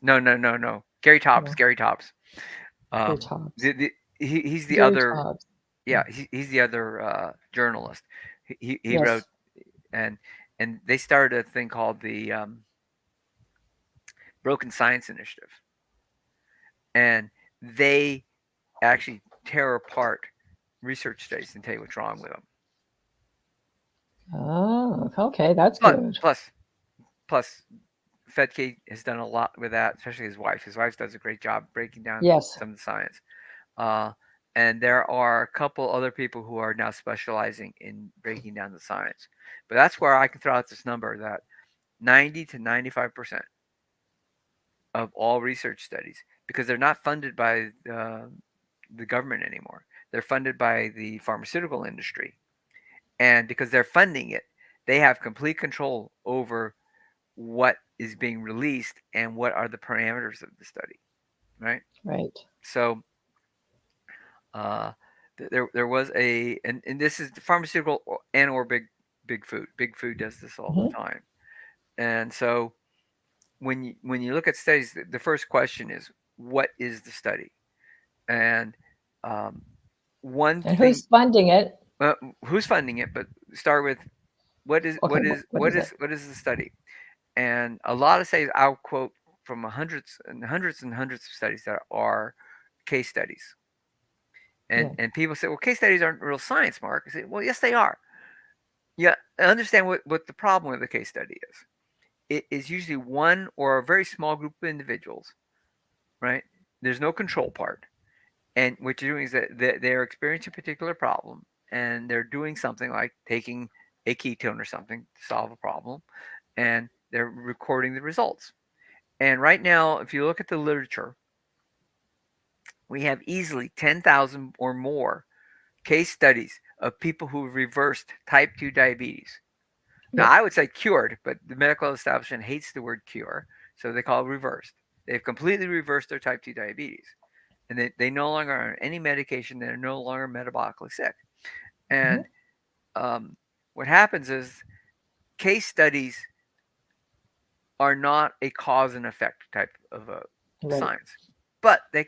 no Gary Tops No. Gary um, Tobbs. the he's the Gary other Tobbs. yeah he's the other journalist. He wrote Yes. and and they started a thing called the Broken Science Initiative, and they actually tear apart research studies and tell you what's wrong with them. Oh, okay. That's But good. plus Fedke has done a lot with that, especially his wife. His wife does a great job breaking down Yes. some of the science. Uh, and there are a couple other people who are now specializing in breaking down the science. But that's where I can throw out this number that 90 to 95% of all research studies, because they're not funded by the government anymore, they're funded by the pharmaceutical industry. And because they're funding it, they have complete control over what is being released and what are the parameters of the study, right? Right. So uh, there was and this is the pharmaceutical and or big food. Big food does this all the Mhm. time. And so when you look at studies, the first question is, what is the study? And um, one And thing, who's funding it? uh, who's funding it? But start with Okay. What is it? what is the study? And a lot of studies, I'll quote from hundreds and hundreds and hundreds of studies that are case studies. Yeah. And people say, well, case studies aren't real science, Mark. I say, well, yes, they are. Yeah, I understand what the problem with the case study is. It is usually one or a very small group of individuals, right? There's no control part. And what you're doing is that they're experiencing a particular problem, and they're doing something like taking a ketone or something to solve a problem, and they're recording the results. And right now, if you look at the literature, we have easily 10,000 or more case studies of people who reversed type 2 diabetes. Now, Yeah. I would say cured, but the medical establishment hates the word cure, so they call it reversed. They've completely reversed their type 2 diabetes, and they no longer are on any medication. They're no longer metabolically sick. Mhm. And um, what happens is case studies are not a cause and effect type of a Right. science, but they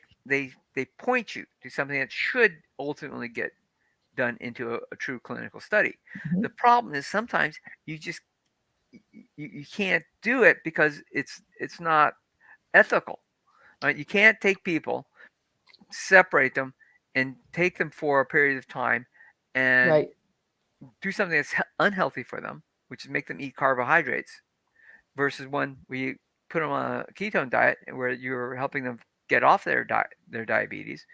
point you to something that should ultimately get done into a true clinical study. Mhm. The problem is sometimes you just you can't do it because it's not ethical. Right? You can't take people, separate them, and take them for a period of time, and Right. do something that's unhealthy for them, which is make them eat carbohydrates, versus one where you put them on a ketone diet where you're helping them get off their diabetes.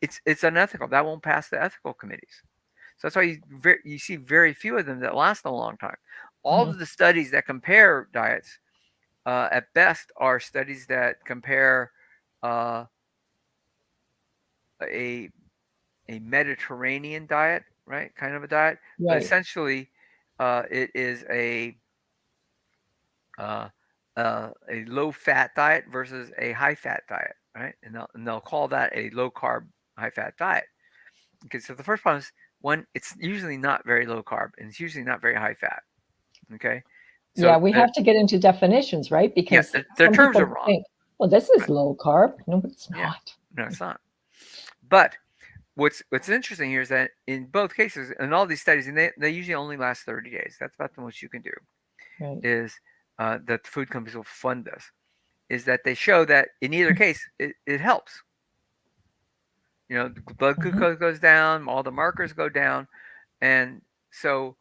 It's unethical. That won't pass the ethical committees. So that's why you see very few of them that last a long time. All Mhm. of the studies that compare diets, at best, are studies that compare uh, a Mediterranean diet, right? Kind of a diet, but Right. essentially, it is uh, a low fat diet versus a high fat diet, right? And they'll call that a low carb, high fat diet. Okay, so the first problem is one, it's usually not very low carb and it's usually not very high fat. Okay, Yeah, so we have to get into definitions, right? yeah, Because the some terms are people wrong, think, well, this is right? low carb. No, it's Yeah, not. no, it's not. But what's interesting here is that in both cases, in all these studies, and they usually only last 30 days. That's about the most you can do. Right. Is that the food companies will fund this? Is that they show that in either case it helps. The blood Mhm. glucose goes down, all the markers go down, and so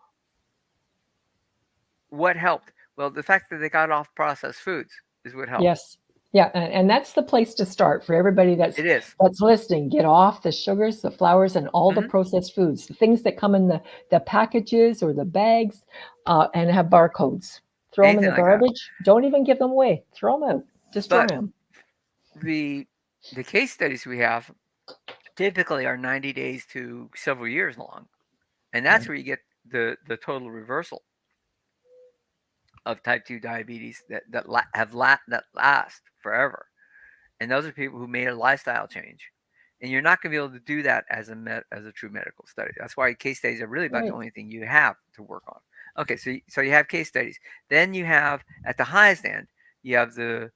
what helped? Well, the fact that they got off processed foods is what helped. Yes. Yeah, and that's the place to start for everybody that's It is. that's listening. Get off the sugars, the flours, and all the Mm-hmm. processed foods, the things that come in the packages or the bags, and have barcodes. Throw them in Anything the like that. garbage. Don't even give them away. Throw them out. Destroy But them. the the case studies we have typically are 90 days to several years long, and that's Right. where you get the total reversal of type 2 diabetes that last forever. And those are people who made a lifestyle change. And you're not going to be able to do that as a true medical study. That's why case studies are really about the Right. only thing you have to work on. Okay, so you have case studies. Then you have at the highest end, you have the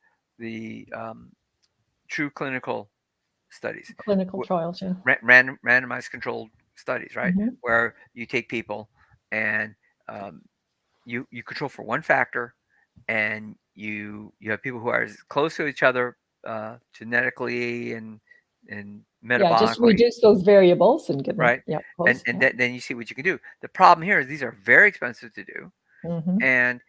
true clinical studies, Clinical trials. Yeah. randomized controlled studies, right? Hmm. Where you take people and um, you control for one factor, and you have people who are as close to each other genetically and Yeah. Just metabolically, reduce those variables and get them. right? Yeah. And Close. and Yeah. then you see what you can do. The problem here is these are very expensive to do, Hmm. and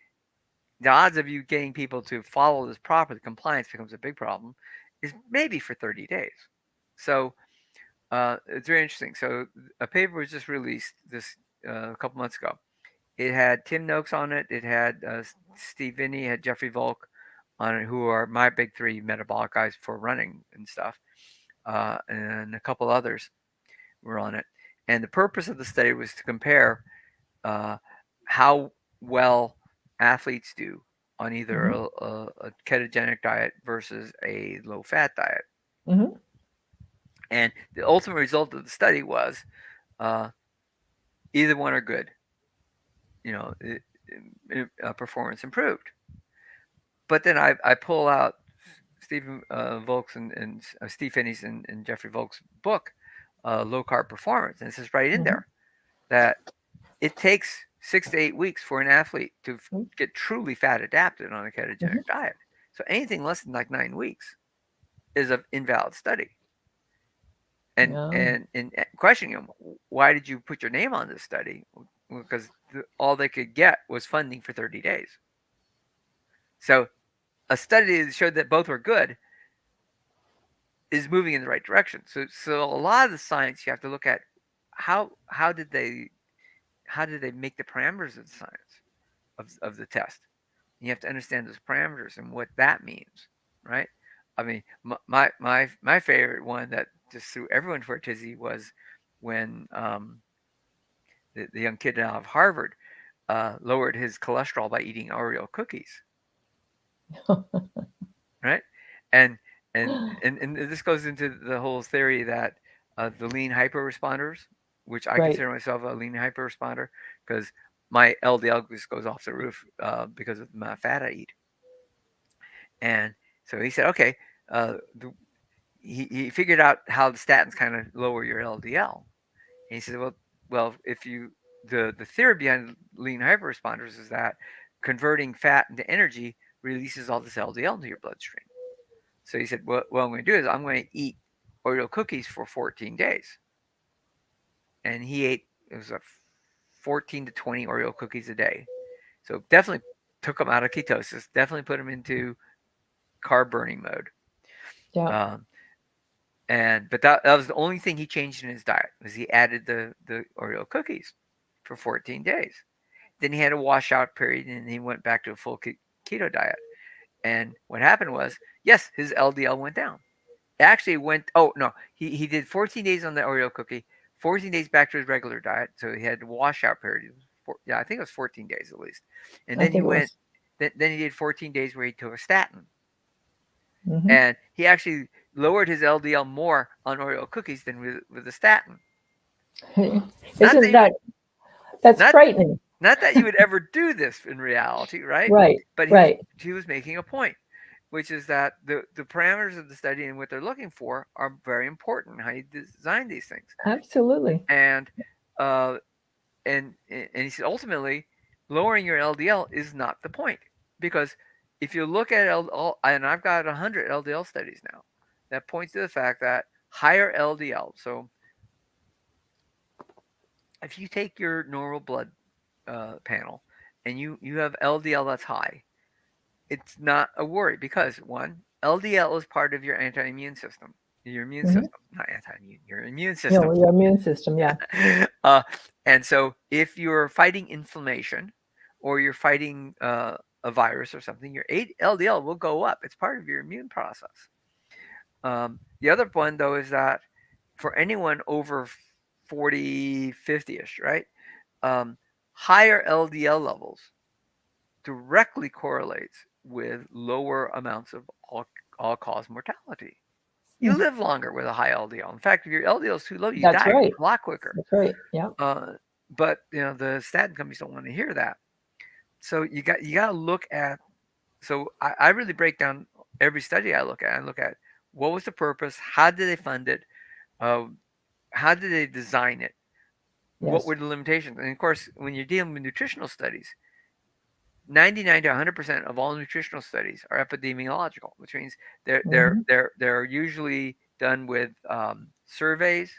the odds of you getting people to follow this properly, compliance becomes a big problem, is maybe for 30 days. So it's very interesting. So a paper was just released this a couple months ago. It had Tim Noakes on it. It had Steve Vinny. It had Jeffrey Volk on it, who are my big three metabolic guys for running and stuff. And a couple others were on it. And the purpose of the study was to compare uh, how well athletes do on either Hmm. a ketogenic diet versus a low fat diet. Hmm. And the ultimate result of the study was uh, either one are good. Performance improved. But then I pull out Stephen Volk's and Steve Finney's and Jeffrey Volk's book, Low Carb Performance, and it says right in Hmm. there that it takes 6 to 8 weeks for an athlete to get truly fat adapted on a Hmm. ketogenic diet. So anything less than like 9 weeks is an invalid study. And Yeah. and and questioning him, why did you put your name on this study? Because all they could get was funding for 30 days. So a study that showed that both were good is moving in the right direction. So a lot of the science you have to look at how did they make the parameters of the science of the test. You have to understand those parameters and what that means, right? I mean, my favorite one that just threw everyone for a tizzy was when the young kid out of Harvard lowered his cholesterol by eating Oreo cookies, right? And and this goes into the whole theory that the lean hyper responders, which I Right. consider myself a lean hyper responder because my LDL just goes off the roof because of the amount of fat I eat. And so he said, okay, he figured out how the statins kind of lower your LDL. And he said, well, if you the theory behind lean hyper responders is that converting fat into energy releases all this LDL into your bloodstream. So he said, what I'm going to do is I'm going to eat Oreo cookies for 14 days. And he ate, it was a 14 to 20 Oreo cookies a day. So definitely took him out of ketosis, definitely put him into carb burning mode. Yeah. Um, but that was the only thing he changed in his diet was he added the Oreo cookies for 14 days. Then he had a washout period and he went back to a full keto diet. And what happened was, yes, his LDL went down. Actually went, oh no, he did 14 days on the Oreo cookie, 14 days back to his regular diet, so he had a washout period. Yeah, I think it was 14 days at least, and I then he think it went. was. Then he did 14 days where he took a statin, Hmm. and he actually lowered his LDL more on Oreo cookies than with the statin. Not that Isn't you would, that's not frightening? not that you would ever do this in reality, right? Right, But right. he was making a point, which is that the parameters of the study and what they're looking for are very important. How you design these things, Absolutely. and uh, and he said ultimately lowering your LDL is not the point, because if you look at and I've got 100 LDL studies now that point to the fact that higher LDL. So if you take your normal blood panel and you have LDL that's high, it's not a worry, because one, LDL is part of your anti-immune system. Your immune Hmm. system, not anti-immune, your immune You system. know, your immune system. Yeah. uh, and so if you're fighting inflammation or you're fighting a virus or something, your LDL will go up. It's part of your immune process. The other one, though, is that for anyone over 40, 50-ish, right? Um, higher LDL levels directly correlates with lower amounts of all-cause mortality. You Mm. live longer with a high LDL. In fact, if your LDL is too low, you That's die right. a lot quicker. That's right. Yeah. Uh, but the statin companies don't want to hear that. So you got to look at. So I really break down every study I look at. I look at what was the purpose, how did they fund it, uh, how did they design it, what Yes. were the limitations, and of course, when you're dealing with nutritional studies, 99 to 100% of all nutritional studies are epidemiological, which means Hmm. they're usually done with surveys.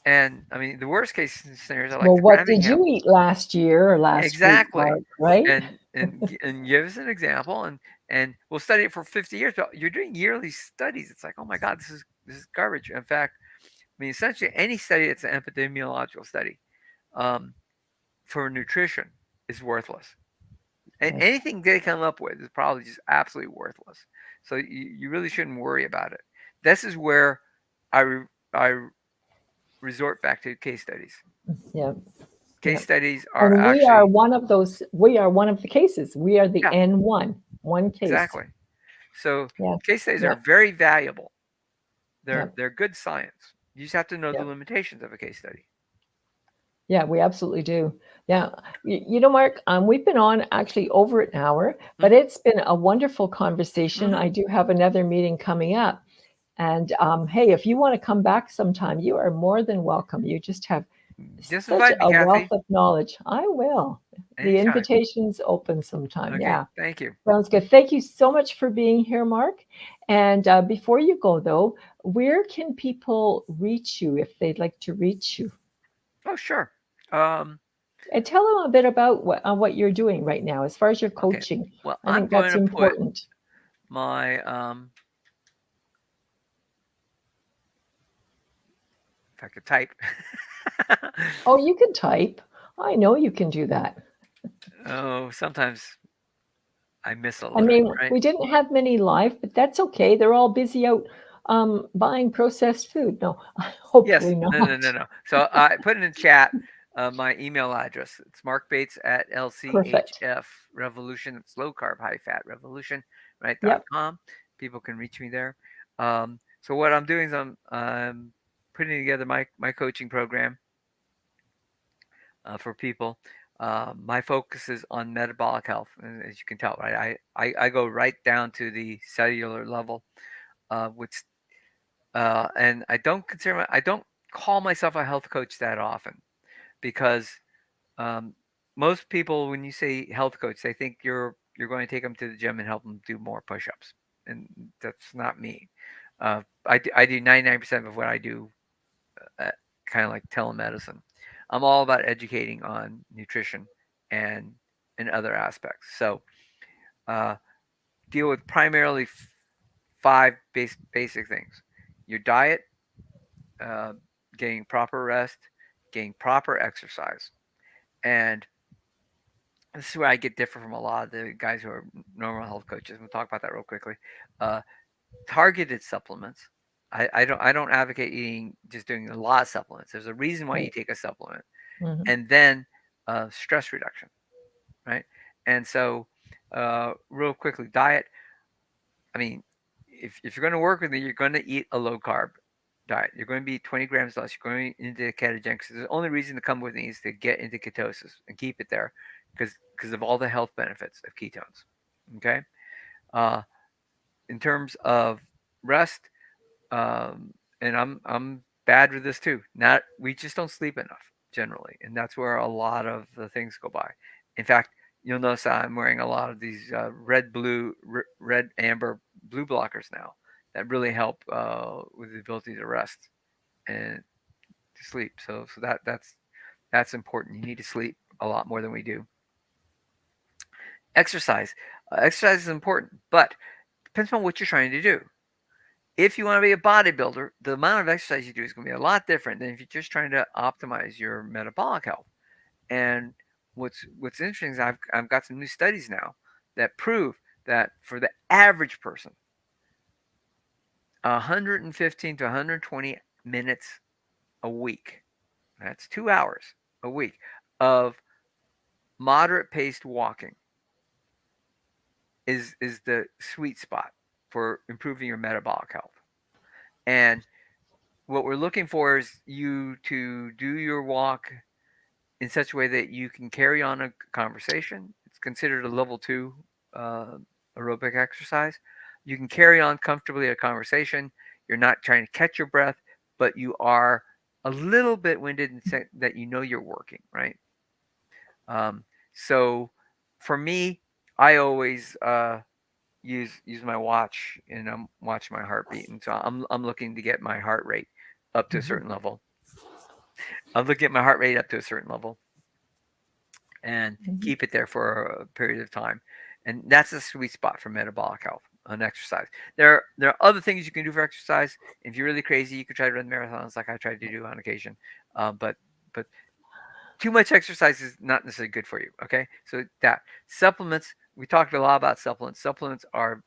And I mean, the worst case scenarios are like Well, the what did Framingham. you eat last year or last week, Exactly. Mark? Right? And give us an example, and we'll study it for 50 years. But you're doing yearly studies. It's like, oh my God, this is garbage. In fact, I mean, essentially any study that's an epidemiological study um, for nutrition is worthless. And Yes. anything they come up with is probably just absolutely worthless. So you really shouldn't worry about it. This is where I resort back to case studies. Yeah. Yeah. Case studies are And we are actually, one of those. We are one of the cases. We are the yeah, N1, one case. exactly. So Yeah. case studies Yeah. are very valuable. Yeah. They're good science. You just have to know the Yeah. limitations of a case study. Yeah, we absolutely do. Yeah. You know, Mark, we've been on actually over an hour, but Hmm. it's been a wonderful conversation. Hmm. I do have another meeting coming up. And hey, if you want to come back sometime, you are more than welcome. You just have Just such invite me, a wealth Cathy. of knowledge. I will. The Anytime. invitation's open sometime. Okay. Yeah. Thank you. Sounds good. Thank you so much for being here, Mark. And before you go, though, where can people reach you if they'd like to reach you? Oh, sure. Um, And tell them a bit about what you're doing right now as far as your okay. coaching. Well, I I'm think going that's to put important. my if I could type. Oh, you can type. I know you can do that. Oh, sometimes I miss a I letter, mean, right? we didn't have many live, but that's okay. They're all busy out buying processed food. No, Yes. hopefully No, no, not. no, no. So I put in the chat my email address. It's Mark Bates at Perfect. LCHF Revolution. It's low carb, high fat revolution, right? Yep. .com. People can reach me there. So what I'm doing is I'm putting together my coaching program for people. My focus is on metabolic health, and as you can tell, right? I go right down to the cellular level, which and I don't call myself a health coach that often, because um, most people, when you say health coach, they think you're going to take them to the gym and help them do more push-ups, and that's not me. I do 99% of what I do, uh, kind of like telemedicine. I'm all about educating on nutrition and other aspects. So uh, deal with primarily five basic things: your diet, uh, getting proper rest, getting proper exercise. And this is where I get different from a lot of the guys who are normal health coaches. We'll talk about that real quickly. Uh, Targeted supplements, I don't advocate eating just doing a lot of supplements. There's a reason why you Right. take a supplement, Hmm. and then stress reduction, right? And so, real quickly, diet. I mean, if you're going to work with me, you're going to eat a low carb diet. You're going to be 20 grams less. You're going into ketogenic. So the only reason to come with me is to get into ketosis and keep it there, because of all the health benefits of ketones. Okay. Uh, in terms of rest, and I'm bad with this too. Not we just don't sleep enough generally, and that's where a lot of the things go by. In fact, you'll notice I'm wearing a lot of these red, amber, blue blockers now that really help with the ability to rest and to sleep. So that's important. You need to sleep a lot more than we do. Exercise, exercise is important, but depends on what you're trying to do. If you want to be a bodybuilder, the amount of exercise you do is going to be a lot different than if you're just trying to optimize your metabolic health. And what's interesting is I've got some new studies now that prove that for the average person, 115 to 120 minutes a week, that's 2 hours a week of moderate paced walking is the sweet spot for improving your metabolic health. And what we're looking for is you to do your walk in such a way that you can carry on a conversation. It's considered a level two uh, aerobic exercise. You can carry on comfortably a conversation. You're not trying to catch your breath, but you are a little bit winded and that you know you're working, right? Um, so for me, I always use my watch and I'm watching my heartbeat, and so I'm looking to get my heart rate up to a Hmm. certain level. I'm looking at my heart rate up to a certain level and Hmm. keep it there for a period of time. And that's the sweet spot for metabolic health and exercise. There are other things you can do for exercise. If you're really crazy, you could try to run marathons like I tried to do on occasion. But too much exercise is not necessarily good for you. Okay, so that supplements. We talked a lot about supplements. Supplements are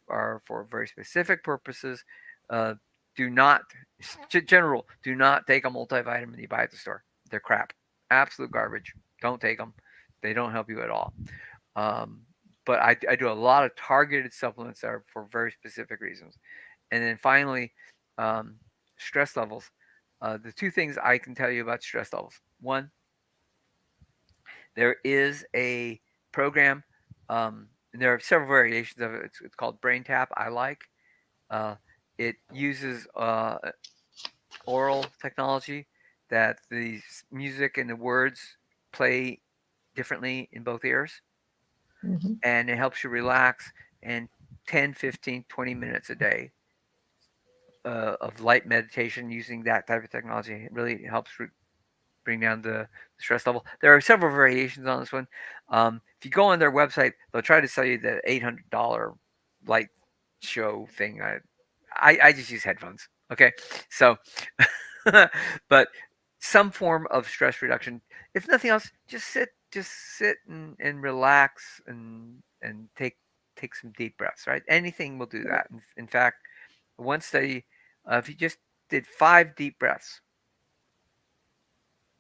for very specific purposes. Uh, do not, general, do not take a multivitamin you buy at the store. They're crap, absolute garbage. Don't take them. They don't help you at all. Um, but I do a lot of targeted supplements that are for very specific reasons. And then finally, um, stress levels. The two things I can tell you about stress levels. One, there is a program, and there are several variations of it. It's called Brain Tap. I like. Uh, it uses oral technology that the music and the words play differently in both ears, Hmm. and it helps you relax. And 10, 15, 20 minutes a day of light meditation using that type of technology, it really helps bring down the stress level. There are several variations on this one. If you go on their website, they'll try to sell you the $800 light show thing. I just use headphones. Okay, so but some form of stress reduction. If nothing else, just sit and relax and take some deep breaths. Right, anything will do that. In fact, one study, if you just did 5 deep breaths,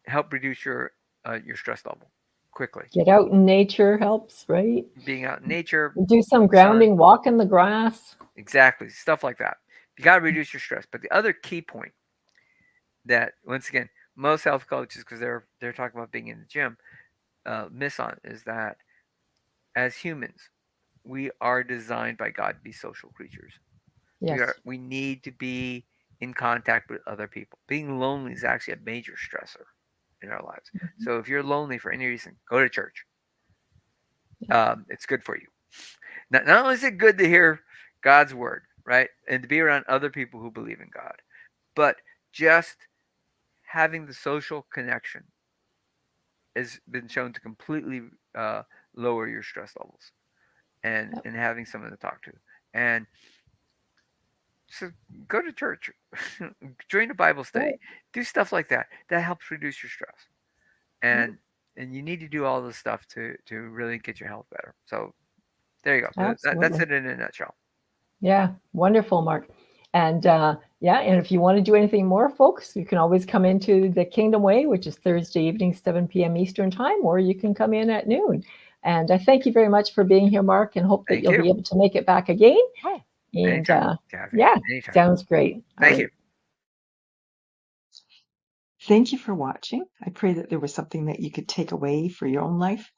help reduce your stress level quickly. Get out in nature helps, right? Being out in nature, Do some sun, grounding, walk in the grass. exactly, stuff like that. You got to reduce your stress. But the other key point that, once again, most health coaches, because they're talking about being in the gym, miss on is that as humans, we are designed by God to be social creatures. Yes. We need to be in contact with other people. Being lonely is actually a major stressor in our lives. So if you're lonely for any reason, go to church. It's good for you. Not only is it good to hear God's word, right, and to be around other people who believe in God, but just having the social connection has been shown to completely uh, lower your stress levels, Yep. and having someone to talk to, and so go to church, join a Bible Right. study, do stuff like that. That helps reduce your stress, Yep. and you need to do all this stuff to really get your health better. So there you go. That's Absolutely. it in a nutshell. Yeah. Wonderful, Mark. And and if you want to do anything more, folks, you can always come into the Kingdom Way, which is Thursday evening, 7 p.m. Eastern time, or you can come in at noon. And I thank you very much for being here, Marc, and hope that Thank you'll you. be able to make it back again. Oh, And anytime, Cathy. yeah, Anytime. sounds great. Thank you. Thank you for watching. I pray that there was something that you could take away for your own life.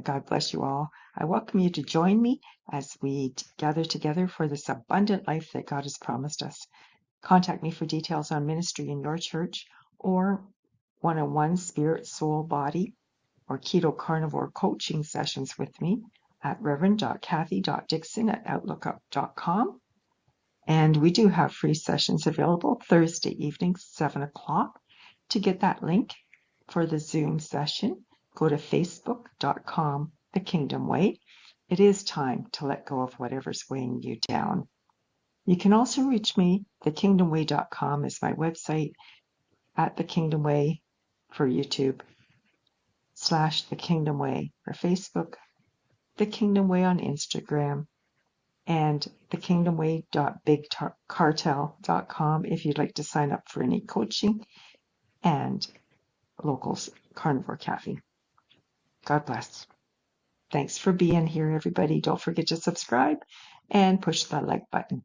God bless you all. I welcome you to join me as we gather together for this abundant life that God has promised us. Contact me for details on ministry in your church or one-on-one spirit, soul, body, or keto carnivore coaching sessions with me at reverend.cathy.dickson@outlook.com. And we do have free sessions available Thursday evenings, 7 o'clock. To get that link for the Zoom session, go to facebook.com, The Kingdom Way. It is time to let go of whatever's weighing you down. You can also reach me. TheKingdomWay.com is my website. At The Kingdom Way for YouTube, /The Kingdom Way for Facebook, The Kingdom Way on Instagram, and thekingdomway.bigcartel.com if you'd like to sign up for any coaching and local carnivore cafe. God bless. Thanks for being here, everybody. Don't forget to subscribe and push the like button.